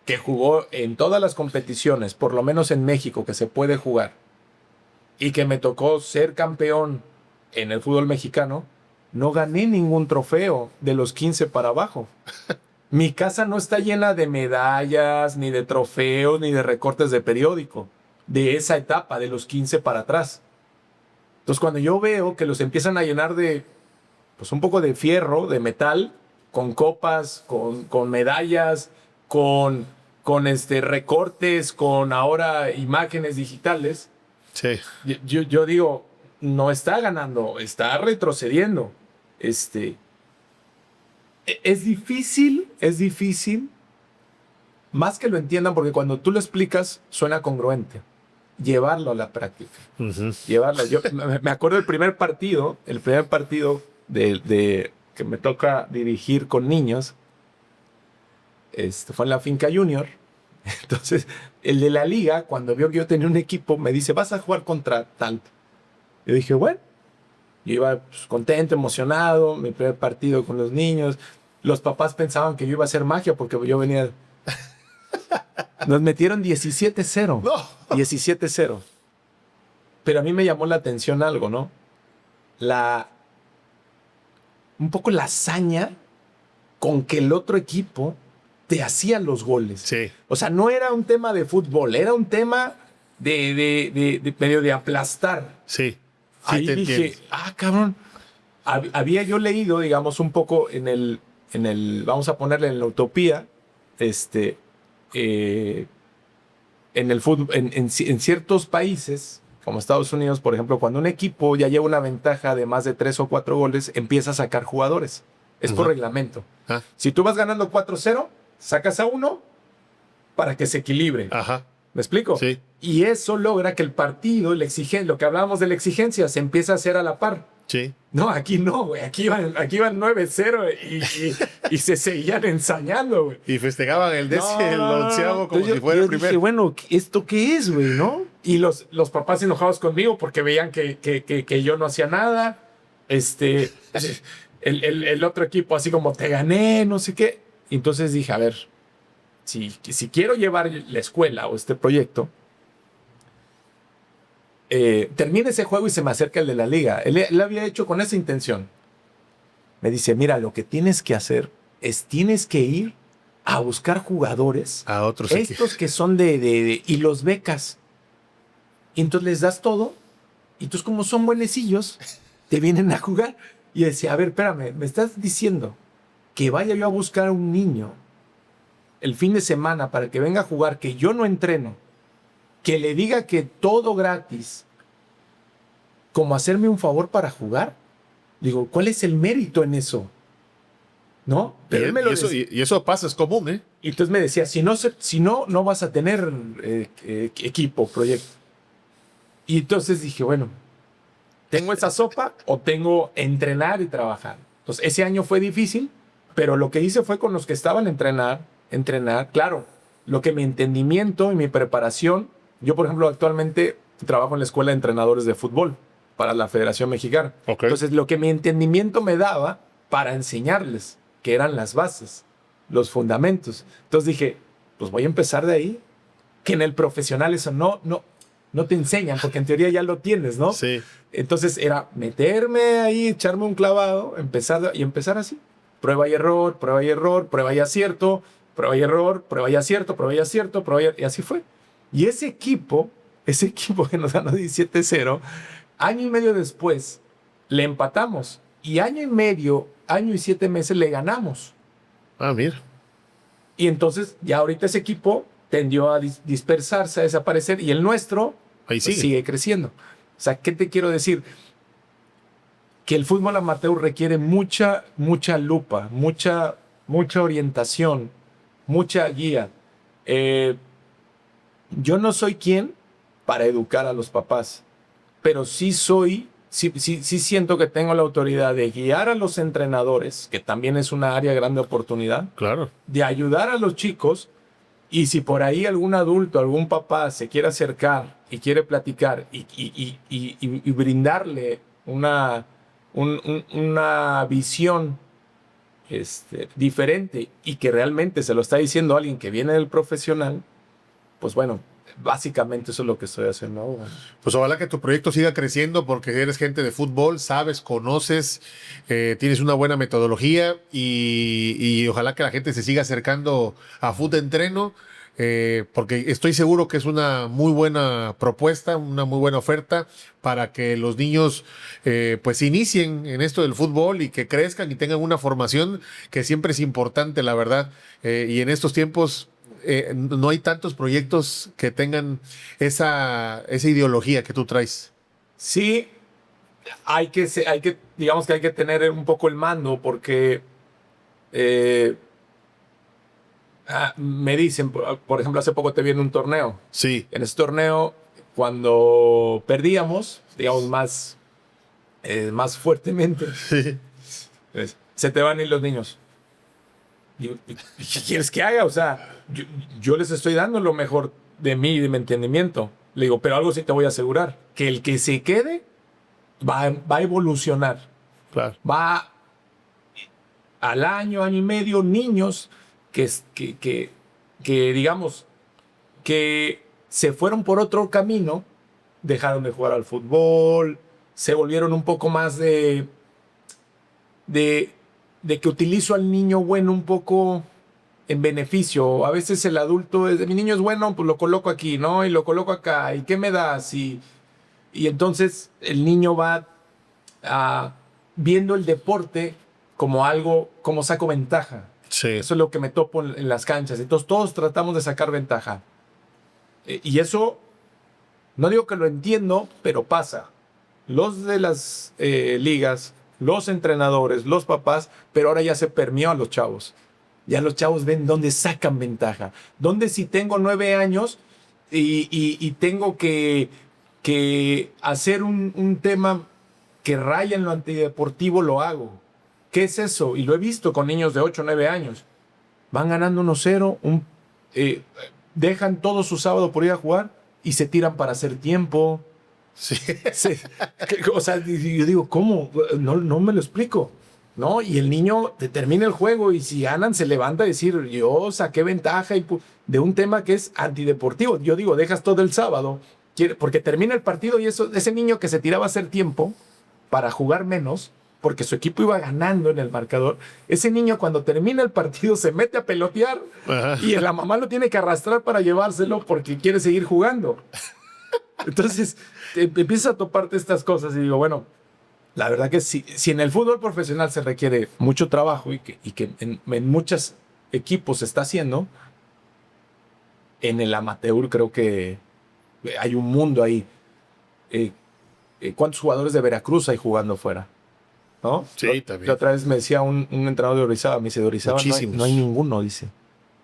[SPEAKER 3] que jugó en todas las competiciones, por lo menos en México, que se puede jugar, y que me tocó ser campeón en el fútbol mexicano, no gané ningún trofeo de los 15 para abajo. Mi casa no está llena de medallas, ni de trofeos, ni de recortes de periódico, de esa etapa, de los 15 para atrás. Entonces, cuando yo veo que los empiezan a llenar de, pues, un poco de fierro, de metal, con copas, con medallas, con recortes, con ahora imágenes digitales,
[SPEAKER 2] Sí.
[SPEAKER 3] yo digo, no está ganando, está retrocediendo. Es difícil, más que lo entiendan, porque cuando tú lo explicas, suena congruente. Llevarlo a la práctica. Llevarlo. Yo me acuerdo del primer partido de que me toca dirigir con niños. Fue en la Finca Junior. Entonces, el de la liga, cuando vio que yo tenía un equipo, me dice, vas a jugar contra tal. Yo dije, bueno. Yo iba, pues, contento, emocionado, mi primer partido con los niños. Los papás pensaban que yo iba a hacer magia porque yo venía... Nos metieron 17-0.
[SPEAKER 2] No.
[SPEAKER 3] 17-0. Pero a mí me llamó la atención algo, ¿no? Un poco la hazaña con que el otro equipo te hacía los goles.
[SPEAKER 2] Sí.
[SPEAKER 3] O sea, no era un tema de fútbol, era un tema de medio de aplastar.
[SPEAKER 2] Sí.
[SPEAKER 3] Ahí
[SPEAKER 2] te
[SPEAKER 3] dije,
[SPEAKER 2] entiendo.
[SPEAKER 3] cabrón. Había yo leído, digamos, un poco en el, vamos a ponerle en la utopía, en el fútbol, en ciertos países, como Estados Unidos, por ejemplo, cuando un equipo ya lleva una ventaja de más de 3 o 4 goles, empieza a sacar jugadores. Es por reglamento.
[SPEAKER 2] Ah.
[SPEAKER 3] Si tú vas ganando 4-0, sacas a uno para que se equilibre.
[SPEAKER 2] Ajá.
[SPEAKER 3] ¿Me explico?
[SPEAKER 2] Sí.
[SPEAKER 3] Y eso logra que el partido, lo que hablábamos de la exigencia, se empieza a hacer a la par.
[SPEAKER 2] Sí.
[SPEAKER 3] No, aquí no, güey. Aquí iban 9-0 y se seguían ensañando, güey.
[SPEAKER 2] Y festejaban el onceavo como
[SPEAKER 3] Entonces
[SPEAKER 2] si fuera el
[SPEAKER 3] yo
[SPEAKER 2] primero.
[SPEAKER 3] dije, bueno, ¿esto qué es, güey, no? Y los papás enojados conmigo porque veían que yo no hacía nada. El otro equipo así como, te gané, no sé qué. Y entonces dije, a ver, si quiero llevar la escuela o este proyecto, termina ese juego y se me acerca el de la liga. Él había hecho con esa intención. Me dice, mira, lo que tienes que hacer es tienes que ir a buscar jugadores,
[SPEAKER 2] A otros
[SPEAKER 3] estos
[SPEAKER 2] equipos.
[SPEAKER 3] que son y los becas. Y entonces les das todo. Y entonces, como son buenecillos, te vienen a jugar. Y decía, a ver, espérame, me estás diciendo que vaya yo a buscar a un niño el fin de semana para que venga a jugar, que yo no entreno, que le diga que todo gratis, como hacerme un favor para jugar. Digo, ¿cuál es el mérito en eso? ¿No? Pero él me lo decía.
[SPEAKER 2] Y eso pasa, es común, ¿eh?
[SPEAKER 3] Y entonces me decía, si no vas a tener equipo, proyecto. Y entonces dije, bueno, ¿tengo esa sopa o tengo entrenar y trabajar? Entonces ese año fue difícil, pero lo que hice fue con los que estaban entrenar. Claro, lo que mi entendimiento y mi preparación, yo por ejemplo actualmente trabajo en la escuela de entrenadores de fútbol para la Federación Mexicana.
[SPEAKER 2] Ok.
[SPEAKER 3] Entonces lo que mi entendimiento me daba para enseñarles, que eran las bases. los fundamentos. Entonces dije, pues voy a empezar de ahí, que en el profesional eso no te enseñan, porque en teoría ya lo tienes, ¿no?
[SPEAKER 2] Sí.
[SPEAKER 3] Entonces era meterme ahí, echarme un clavado, empezar así. Prueba y error, prueba y error, prueba y acierto, prueba y error, prueba y acierto, prueba y acierto, y así fue. Y ese equipo que nos ganó 17-0, año y medio después le empatamos. Y año y 7 meses le ganamos.
[SPEAKER 2] Ah, mira.
[SPEAKER 3] Y entonces ya ahorita ese equipo tendió a dispersarse, a desaparecer, y el nuestro
[SPEAKER 2] Ahí
[SPEAKER 3] pues, sigue creciendo. O sea, ¿qué te quiero decir? Que el fútbol amateur requiere mucha lupa, mucha orientación, mucha guía. Yo no soy quien para educar a los papás, pero sí siento que tengo la autoridad de guiar a los entrenadores, que también es una área de grande oportunidad,
[SPEAKER 2] Claro.
[SPEAKER 3] de ayudar a los chicos. Y si por ahí algún adulto, algún papá se quiere acercar y quiere platicar y brindarle una visión diferente y que realmente se lo está diciendo alguien que viene del profesional, pues bueno, básicamente eso es lo que estoy haciendo ahora.
[SPEAKER 2] Pues ojalá que tu proyecto siga creciendo porque eres gente de fútbol, sabes, conoces, tienes una buena metodología y ojalá que la gente se siga acercando a Fut Entreno, porque estoy seguro que es una muy buena propuesta, una muy buena oferta para que los niños pues inicien en esto del fútbol y que crezcan y tengan una formación que siempre es importante, la verdad. Y en estos tiempos no hay tantos proyectos que tengan esa ideología que tú traes.
[SPEAKER 3] Sí, digamos que hay que tener un poco el mando porque me dicen, por ejemplo, hace poco te vi en un torneo.
[SPEAKER 2] Sí.
[SPEAKER 3] En ese torneo, cuando perdíamos, digamos, más fuertemente, se te van a ir los niños. ¿Qué quieres que haga? O sea, yo les estoy dando lo mejor de mí y de mi entendimiento. Le digo, pero algo sí te voy a asegurar, que el que se quede va a evolucionar.
[SPEAKER 2] Claro.
[SPEAKER 3] Va al año y medio, niños que digamos, que se fueron por otro camino, dejaron de jugar al fútbol, se volvieron un poco más de que utilizo al niño bueno un poco en beneficio. A veces el adulto, mi niño es bueno, pues lo coloco aquí, ¿no? Y lo coloco acá, ¿y qué me das? Y entonces el niño va viendo el deporte como algo, como saco ventaja.
[SPEAKER 2] Sí.
[SPEAKER 3] Eso es lo que me topo en las canchas. Entonces todos tratamos de sacar ventaja. Y eso, no digo que lo entiendo, pero pasa. Los de las ligas, los entrenadores, los papás, pero ahora ya se permeó a los chavos. Ya los chavos ven dónde sacan ventaja. Dónde si tengo 9 años y tengo que hacer un tema que raya en lo antideportivo, lo hago. ¿Qué es eso? Y lo he visto con niños de 8 o 9 años. Van ganando 1-0, dejan todo su sábado por ir a jugar y se tiran para hacer tiempo.
[SPEAKER 2] Sí.
[SPEAKER 3] O sea, yo digo, ¿cómo? No me lo explico, ¿no? Y el niño termina el juego y si ganan se levanta a decir, yo saqué ventaja de un tema que es antideportivo. Yo digo, dejas todo el sábado, porque termina el partido y ese niño que se tiraba a hacer tiempo para jugar menos, porque su equipo iba ganando en el marcador, ese niño cuando termina el partido se mete a pelotear. Ajá. Y la mamá lo tiene que arrastrar para llevárselo porque quiere seguir jugando. Entonces empiezas a toparte estas cosas y digo, bueno, la verdad que si en el fútbol profesional se requiere mucho trabajo y que en muchos equipos se está haciendo, en el amateur creo que hay un mundo ahí. ¿Cuántos jugadores de Veracruz hay jugando fuera? ¿No?
[SPEAKER 2] Sí, también.
[SPEAKER 3] La otra vez me decía un entrenador de Orizaba, me dice, de Orizaba no hay ninguno, dice.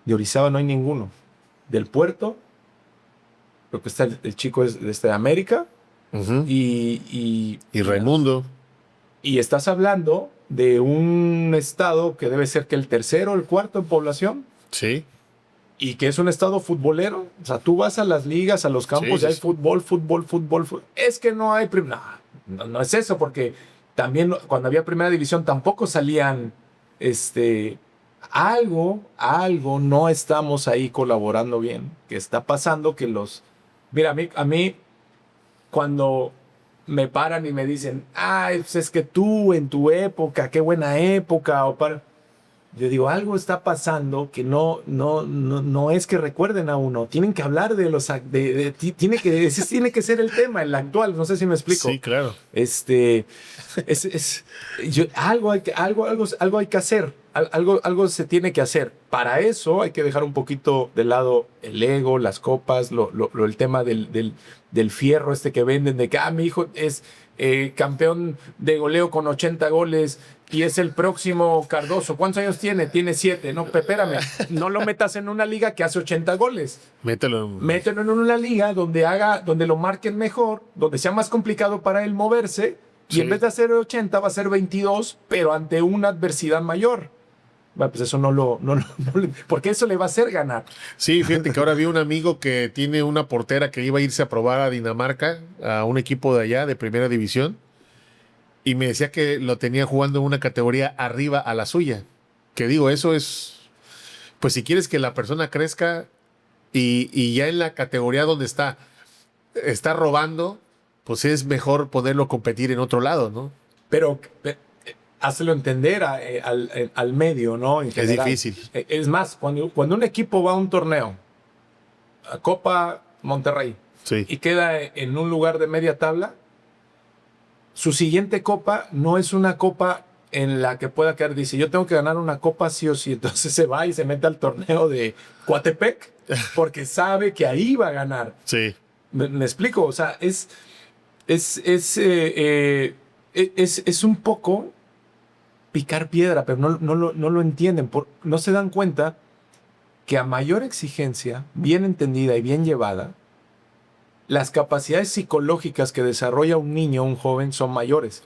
[SPEAKER 3] De Orizaba no hay ninguno. Del Puerto, creo que está el chico es de América.
[SPEAKER 2] Uh-huh.
[SPEAKER 3] Y
[SPEAKER 2] Raimundo.
[SPEAKER 3] Y estás hablando de un estado que debe ser que el tercero o el cuarto en población.
[SPEAKER 2] Sí.
[SPEAKER 3] Y que es un estado futbolero. O sea, tú vas a las ligas, a los campos, y hay fútbol. Es que no hay... No es eso, porque también cuando había primera división tampoco salían algo no estamos ahí colaborando bien. Que está pasando que Mira, a mí cuando me paran y me dicen, ay, pues es que tú en tu época, qué buena época, yo digo, algo está pasando que no es que recuerden a uno. Tienen que hablar de ese tiene que ser el tema, el actual. No sé si me explico.
[SPEAKER 2] Sí, claro.
[SPEAKER 3] Algo hay que hacer. Algo se tiene que hacer. Para eso hay que dejar un poquito de lado el ego, las copas, el tema del fierro que venden, de que mi hijo es campeón de goleo con 80 goles y es el próximo Cardoso. ¿Cuántos años tiene? Tiene 7. No, espérame. No lo metas en una liga que hace 80 goles. Mételo en una liga donde lo marquen mejor, donde sea más complicado para él moverse. Y en vez de hacer 80 va a ser 22, pero ante una adversidad mayor. Bueno, pues eso porque eso le va a hacer ganar.
[SPEAKER 2] Sí, fíjate que ahora vi un amigo que tiene una portera que iba a irse a probar a Dinamarca, a un equipo de allá, de primera división, y me decía que lo tenía jugando en una categoría arriba a la suya. Que digo, eso es, pues si quieres que la persona crezca y ya en la categoría donde está robando, pues es mejor poderlo competir en otro lado, ¿no?
[SPEAKER 3] Pero hazlo entender al medio, ¿no? En general.
[SPEAKER 2] Es difícil.
[SPEAKER 3] Es más, cuando un equipo va a un torneo, a Copa Monterrey, y queda en un lugar de media tabla, su siguiente copa no es una copa en la que pueda quedar, dice, yo tengo que ganar una copa sí o sí. Entonces se va y se mete al torneo de Coatepec porque sabe que ahí va a ganar.
[SPEAKER 2] Sí.
[SPEAKER 3] ¿Me explico? O sea, es un poco picar piedra, pero no lo entienden. No se dan cuenta que a mayor exigencia, bien entendida y bien llevada, las capacidades psicológicas que desarrolla un niño o un joven son mayores.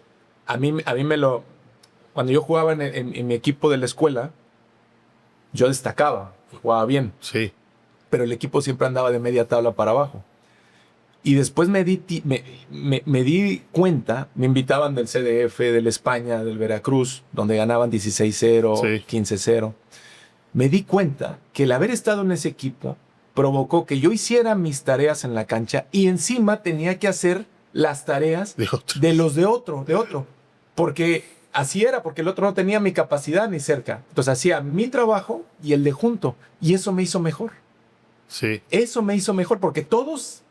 [SPEAKER 3] Cuando yo jugaba en mi equipo de la escuela, yo destacaba, jugaba bien.
[SPEAKER 2] Sí.
[SPEAKER 3] Pero el equipo siempre andaba de media tabla para abajo. Y después me di cuenta, me invitaban del CDF, del España, del Veracruz, donde ganaban 16-0, 15-0. Me di cuenta que el haber estado en ese equipo provocó que yo hiciera mis tareas en la cancha y encima tenía que hacer las tareas de los de otro. Porque así era, porque el otro no tenía mi capacidad ni cerca. Entonces hacía mi trabajo y el de junto. Y eso me hizo mejor.
[SPEAKER 2] Sí.
[SPEAKER 3] Eso me hizo mejor porque todos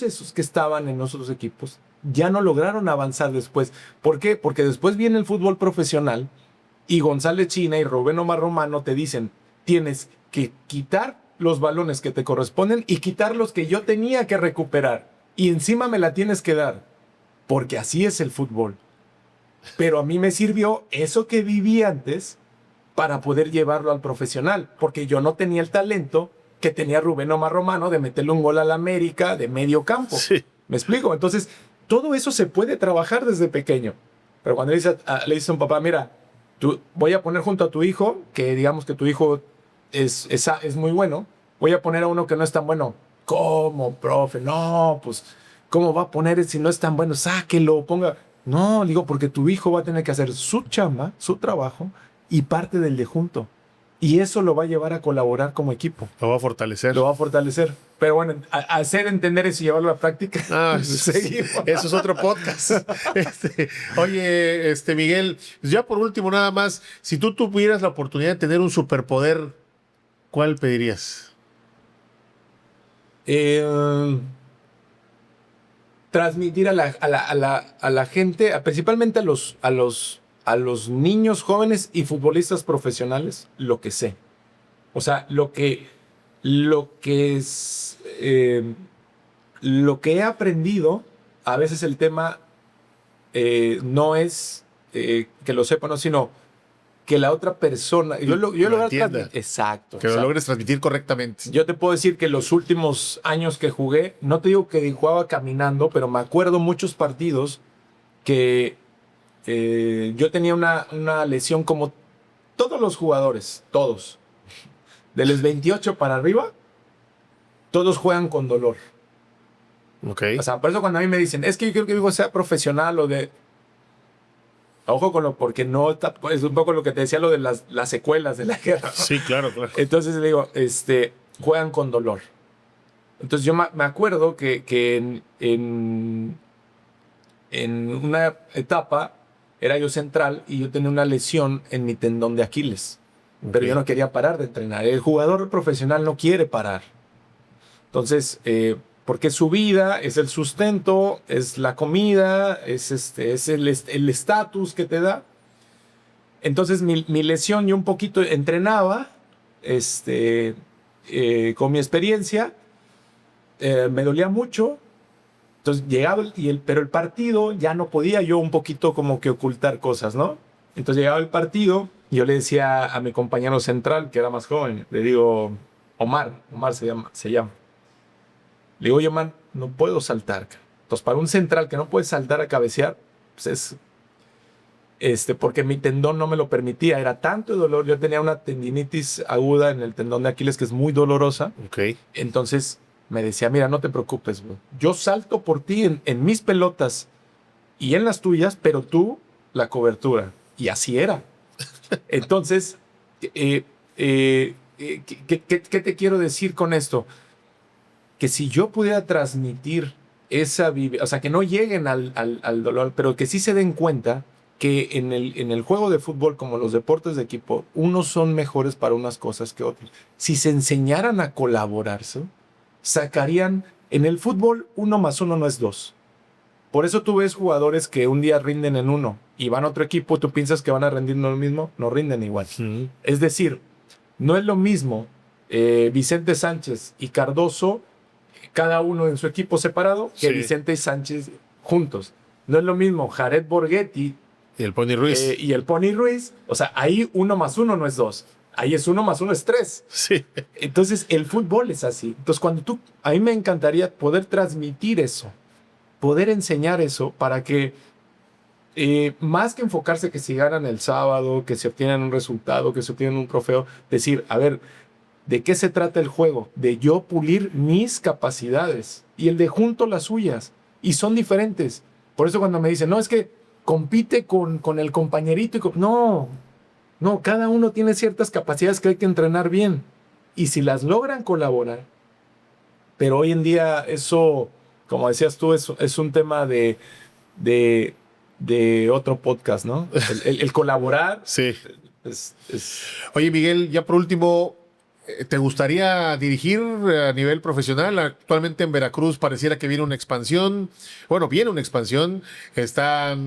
[SPEAKER 3] esos que estaban en los otros equipos ya no lograron avanzar después. ¿Por qué? Porque después viene el fútbol profesional y González China y Rubén Omar Romano te dicen, tienes que quitar los balones que te corresponden y quitar los que yo tenía que recuperar. Y encima me la tienes que dar. Porque así es el fútbol. Pero a mí me sirvió eso que viví antes para poder llevarlo al profesional. Porque yo no tenía el talento que tenía Rubén Omar Romano de meterle un gol al América de medio campo.
[SPEAKER 2] Sí.
[SPEAKER 3] ¿Me explico? Entonces, todo eso se puede trabajar desde pequeño. Pero cuando le dice a un papá, mira, voy a poner junto a tu hijo, que digamos que tu hijo es muy bueno, voy a poner a uno que no es tan bueno. ¿Cómo, profe? No, pues, ¿cómo va a poner si no es tan bueno? Sáquelo, ponga. No, digo, porque tu hijo va a tener que hacer su chamba, su trabajo y parte del de junto. Y eso lo va a llevar a colaborar como equipo.
[SPEAKER 2] Lo va a fortalecer.
[SPEAKER 3] Pero bueno, hacer entender eso y llevarlo a la práctica.
[SPEAKER 2] Eso es otro podcast. Oye, Miguel, ya por último nada más, si tú tuvieras la oportunidad de tener un superpoder, ¿cuál pedirías?
[SPEAKER 3] Transmitir a la gente, principalmente a los niños jóvenes y futbolistas profesionales, lo que sé. O sea, lo que he aprendido, a veces el tema no es que lo sepa, no, sino que la otra persona yo lo
[SPEAKER 2] entienda.
[SPEAKER 3] Exacto.
[SPEAKER 2] Que lo logres transmitir correctamente.
[SPEAKER 3] Yo te puedo decir que los últimos años que jugué, no te digo que jugaba caminando, pero me acuerdo muchos partidos que yo tenía una lesión como todos los jugadores, todos. De los 28 para arriba, todos juegan con dolor.
[SPEAKER 2] Ok.
[SPEAKER 3] O sea, por eso cuando a mí me dicen, es que yo quiero que mi hijo sea profesional o de... Ojo con lo, porque no está, es un poco lo que te decía, lo de las secuelas de la guerra, ¿no?
[SPEAKER 2] Sí, claro, claro.
[SPEAKER 3] Entonces le digo, juegan con dolor. Entonces yo me acuerdo que en una etapa era yo central y yo tenía una lesión en mi tendón de Aquiles. Pero yo no quería parar de entrenar. El jugador profesional no quiere parar. Entonces, porque su vida es el sustento, es la comida, es el estatus que te da. Entonces, mi lesión, yo un poquito entrenaba con mi experiencia, me dolía mucho. Entonces llegaba, pero el partido ya no podía yo un poquito como que ocultar cosas, ¿no? Entonces llegaba el partido y yo le decía a mi compañero central, que era más joven, le digo, Omar se llama. Le digo, oye, man, no puedo saltar. Entonces, para un central que no puede saltar a cabecear, pues porque mi tendón no me lo permitía. Era tanto dolor. Yo tenía una tendinitis aguda en el tendón de Aquiles que es muy dolorosa.
[SPEAKER 2] Ok.
[SPEAKER 3] Entonces me decía, mira, no te preocupes, bro. Yo salto por ti en mis pelotas y en las tuyas, pero tú la cobertura. Y así era. Entonces, ¿qué te quiero decir con esto? Que si yo pudiera transmitir esa o sea, que no lleguen al dolor, pero que sí se den cuenta que en el juego de fútbol, como los deportes de equipo, unos son mejores para unas cosas que otros. Si se enseñaran a colaborarse, sacarían... En el fútbol, 1 más 1 no es 2. Por eso tú ves jugadores que un día rinden en 1 y van a otro equipo, tú piensas que van a rendir lo mismo, no rinden igual. Es decir, no es lo mismo Vicente Sánchez y Cardoso, cada uno en su equipo separado, que Vicente y Sánchez juntos. No es lo mismo Jared Borghetti
[SPEAKER 2] y el Pony Ruiz.
[SPEAKER 3] Y el Pony Ruiz. O sea, ahí 1 más 1 no es 2. Ahí es 1 más 1 es 3.
[SPEAKER 2] Sí.
[SPEAKER 3] Entonces, el fútbol es así. Entonces, a mí me encantaría poder transmitir eso, poder enseñar eso para que, más que enfocarse que si ganan el sábado, que se obtienen un resultado, que se obtienen un trofeo, decir, a ver, ¿de qué se trata el juego? De yo pulir mis capacidades y el de junto las suyas. Y son diferentes. Por eso cuando me dicen, no, es que compite con el compañerito. No, cada uno tiene ciertas capacidades que hay que entrenar bien. Y si las logran colaborar, pero hoy en día eso, como decías tú, es un tema de otro podcast, ¿no? El colaborar.
[SPEAKER 2] Sí.
[SPEAKER 3] Es...
[SPEAKER 2] Oye, Miguel, ya por último, ¿te gustaría dirigir a nivel profesional? Actualmente en Veracruz pareciera que viene una expansión. Bueno, viene una expansión.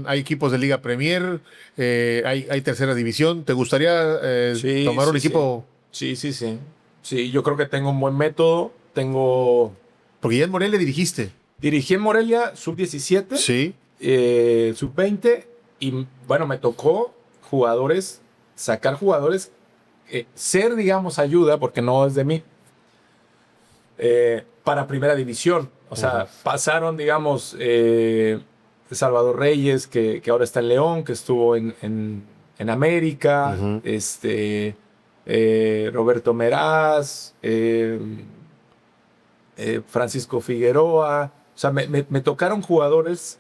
[SPEAKER 2] Hay equipos de Liga Premier, hay tercera división. ¿Te gustaría tomar un equipo?
[SPEAKER 3] Sí. Sí, yo creo que tengo un buen método.
[SPEAKER 2] Porque ya en Morelia dirigiste.
[SPEAKER 3] Dirigí en Morelia sub-17,
[SPEAKER 2] Sí.
[SPEAKER 3] sub-20, y bueno, me tocó sacar jugadores, ser, digamos, ayuda, porque no es de mí, para primera división. O sea, pasaron, digamos, Salvador Reyes, que ahora está en León, que estuvo en América, Roberto Meraz, Francisco Figueroa. O sea, me tocaron jugadores,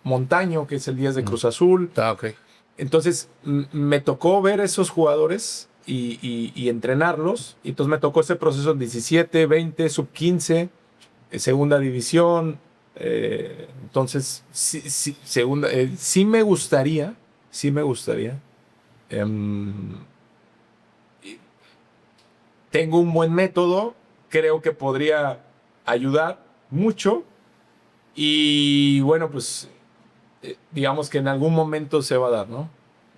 [SPEAKER 3] Montaño, que es el 10 de Cruz Azul.
[SPEAKER 2] Ok.
[SPEAKER 3] Entonces, me tocó ver esos jugadores y entrenarlos. Y entonces me tocó ese proceso en 17, 20, sub-15, segunda división. Entonces, sí me gustaría. Tengo un buen método, creo que podría ayudar mucho y bueno, pues digamos que en algún momento se va a dar, ¿no?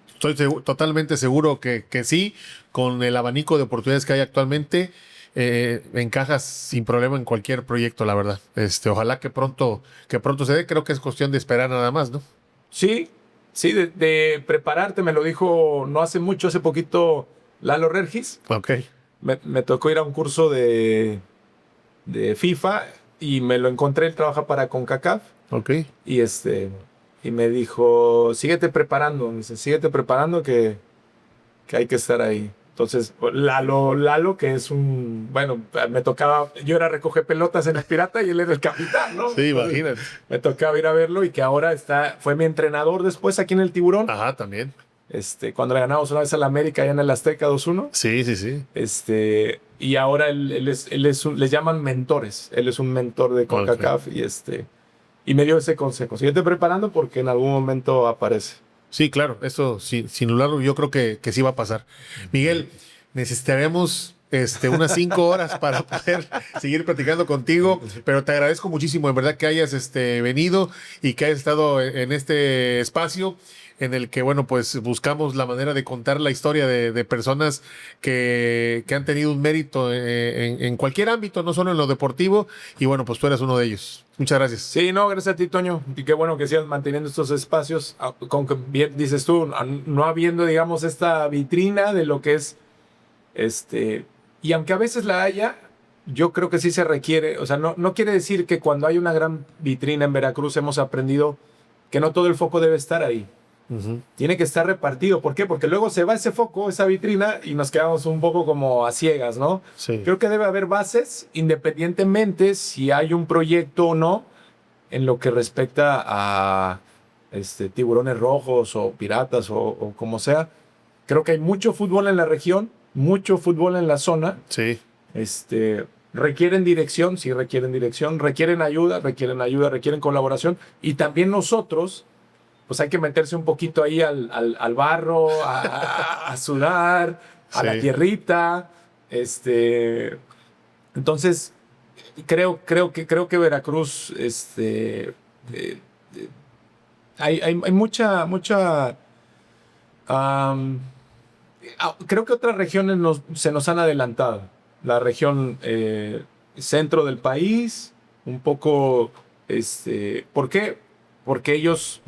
[SPEAKER 2] Estoy totalmente seguro que sí, con el abanico de oportunidades que hay actualmente, encajas sin problema en cualquier proyecto, la verdad. Ojalá que pronto se dé, creo que es cuestión de esperar nada más, ¿no?
[SPEAKER 3] Sí, de prepararte, me lo dijo no hace mucho, hace poquito, Lalo Regis.
[SPEAKER 2] Ok.
[SPEAKER 3] Me tocó ir a un curso de FIFA y me lo encontré, él trabaja para CONCACAF.
[SPEAKER 2] Ok.
[SPEAKER 3] Y me dijo, síguete preparando que hay que estar ahí. Entonces, Lalo, que es me tocaba, yo era recoger pelotas en el Pirata y él era el capitán, ¿no?
[SPEAKER 2] Sí, imagínate.
[SPEAKER 3] Me tocaba ir a verlo y que ahora fue mi entrenador después aquí en el Tiburón.
[SPEAKER 2] Ajá, también.
[SPEAKER 3] Cuando le ganamos una vez a la América allá en el Azteca 2-1.
[SPEAKER 2] Sí, sí, sí.
[SPEAKER 3] Y ahora les llaman mentores. Él es un mentor de CONCACAF y me dio ese consejo. Síguete preparando porque en algún momento aparece.
[SPEAKER 2] Sí, claro, eso sin dudarlo yo creo que sí va a pasar. Miguel, necesitaremos unas 5 horas para poder seguir platicando contigo, pero te agradezco muchísimo, en verdad, que hayas venido y que hayas estado en este espacio en el que, bueno, pues buscamos la manera de contar la historia de personas que han tenido un mérito en cualquier ámbito, no solo en lo deportivo, y bueno, pues tú eres uno de ellos. Muchas gracias.
[SPEAKER 3] Sí, no, gracias a ti, Toño. Y qué bueno que sigas manteniendo estos espacios, con que bien dices tú, no habiendo, digamos, esta vitrina de lo que es, y aunque a veces la haya, yo creo que sí se requiere, o sea, no quiere decir que cuando hay una gran vitrina en Veracruz hemos aprendido que no todo el foco debe estar ahí. Tiene que estar repartido. ¿Por qué? Porque luego se va ese foco, esa vitrina, y nos quedamos un poco como a ciegas, ¿no?
[SPEAKER 2] Sí.
[SPEAKER 3] Creo que debe haber bases, independientemente si hay un proyecto o no, en lo que respecta a tiburones rojos o piratas o como sea. Creo que hay mucho fútbol en la región, mucho fútbol en la zona.
[SPEAKER 2] Sí.
[SPEAKER 3] Requieren dirección, sí requieren dirección, requieren ayuda, requieren colaboración. Y también nosotros, pues hay que meterse un poquito ahí al barro, a sudar, a la tierrita. Entonces, creo que Veracruz, hay mucha, creo que otras regiones se nos han adelantado. La región centro del país, un poco, ¿por qué? Porque ellos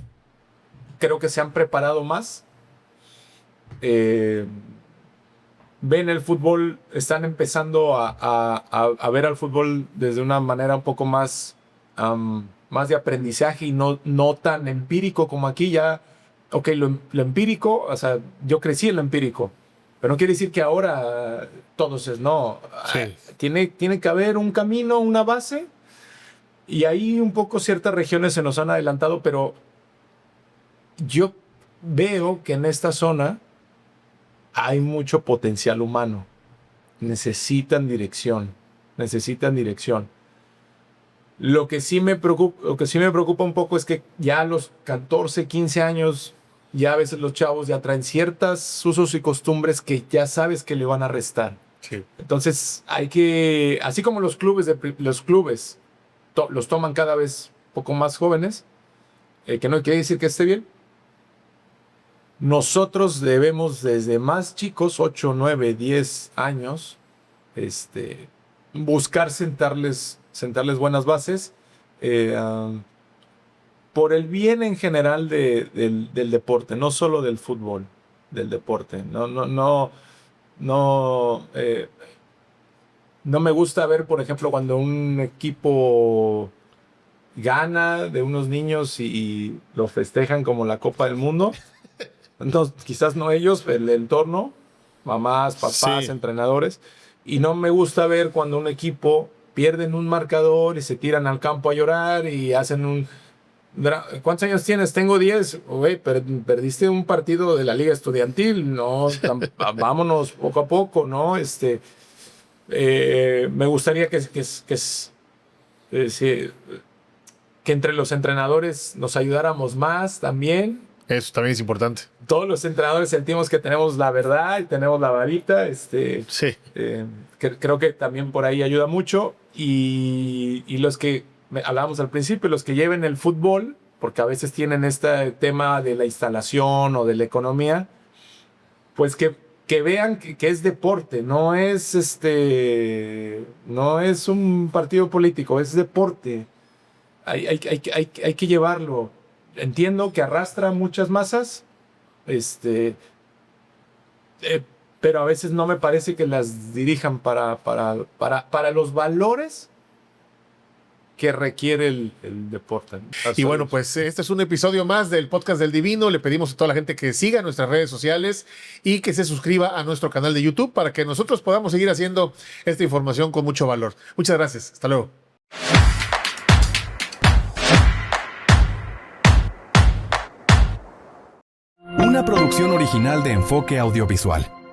[SPEAKER 3] creo que se han preparado más. Ven el fútbol, están empezando a ver al fútbol desde una manera un poco más de aprendizaje y no tan empírico como aquí. Ya, ok, lo empírico, o sea, yo crecí en lo empírico, pero no quiere decir que ahora todos no.
[SPEAKER 2] Sí.
[SPEAKER 3] Tiene que haber un camino, una base, y ahí un poco ciertas regiones se nos han adelantado, pero yo veo que en esta zona hay mucho potencial humano. Necesitan dirección. Lo que sí me preocupa un poco es que ya a los 14, 15 años, ya a veces los chavos ya traen ciertos usos y costumbres que ya sabes que le van a restar.
[SPEAKER 2] Sí.
[SPEAKER 3] Entonces hay que, así como los clubes los toman cada vez un poco más jóvenes, que no quiere decir que esté bien. Nosotros debemos desde más chicos, 8, 9, 10 años, buscar sentarles buenas bases por el bien en general del deporte, no solo del fútbol, del deporte. No me gusta ver, por ejemplo, cuando un equipo gana de unos niños y lo festejan como la Copa del Mundo. Entonces, quizás no ellos, el entorno, mamás, papás,
[SPEAKER 2] Sí.
[SPEAKER 3] entrenadores. Y no me gusta ver cuando un equipo pierden un marcador y se tiran al campo a llorar y hacen ¿Cuántos años tienes? Tengo 10. Güey, perdiste un partido de la Liga Estudiantil. No, vámonos poco a poco, ¿no? Me gustaría que entre los entrenadores nos ayudáramos más también.
[SPEAKER 2] Eso también es importante.
[SPEAKER 3] Todos los entrenadores sentimos que tenemos la verdad y tenemos la varita.
[SPEAKER 2] Sí.
[SPEAKER 3] Creo que también por ahí ayuda mucho. Y los que hablábamos al principio, los que lleven el fútbol, porque a veces tienen este tema de la instalación o de la economía, pues que vean que es deporte, no es un partido político, es deporte. Hay que llevarlo. Entiendo que arrastra muchas masas, pero a veces no me parece que las dirijan para los valores que requiere el deporte.
[SPEAKER 2] Y bueno, pues este es un episodio más del podcast del Divino. Le pedimos a toda la gente que siga nuestras redes sociales y que se suscriba a nuestro canal de YouTube para que nosotros podamos seguir haciendo esta información con mucho valor. Muchas gracias. Hasta luego.
[SPEAKER 1] Una producción original de Enfoque Audiovisual.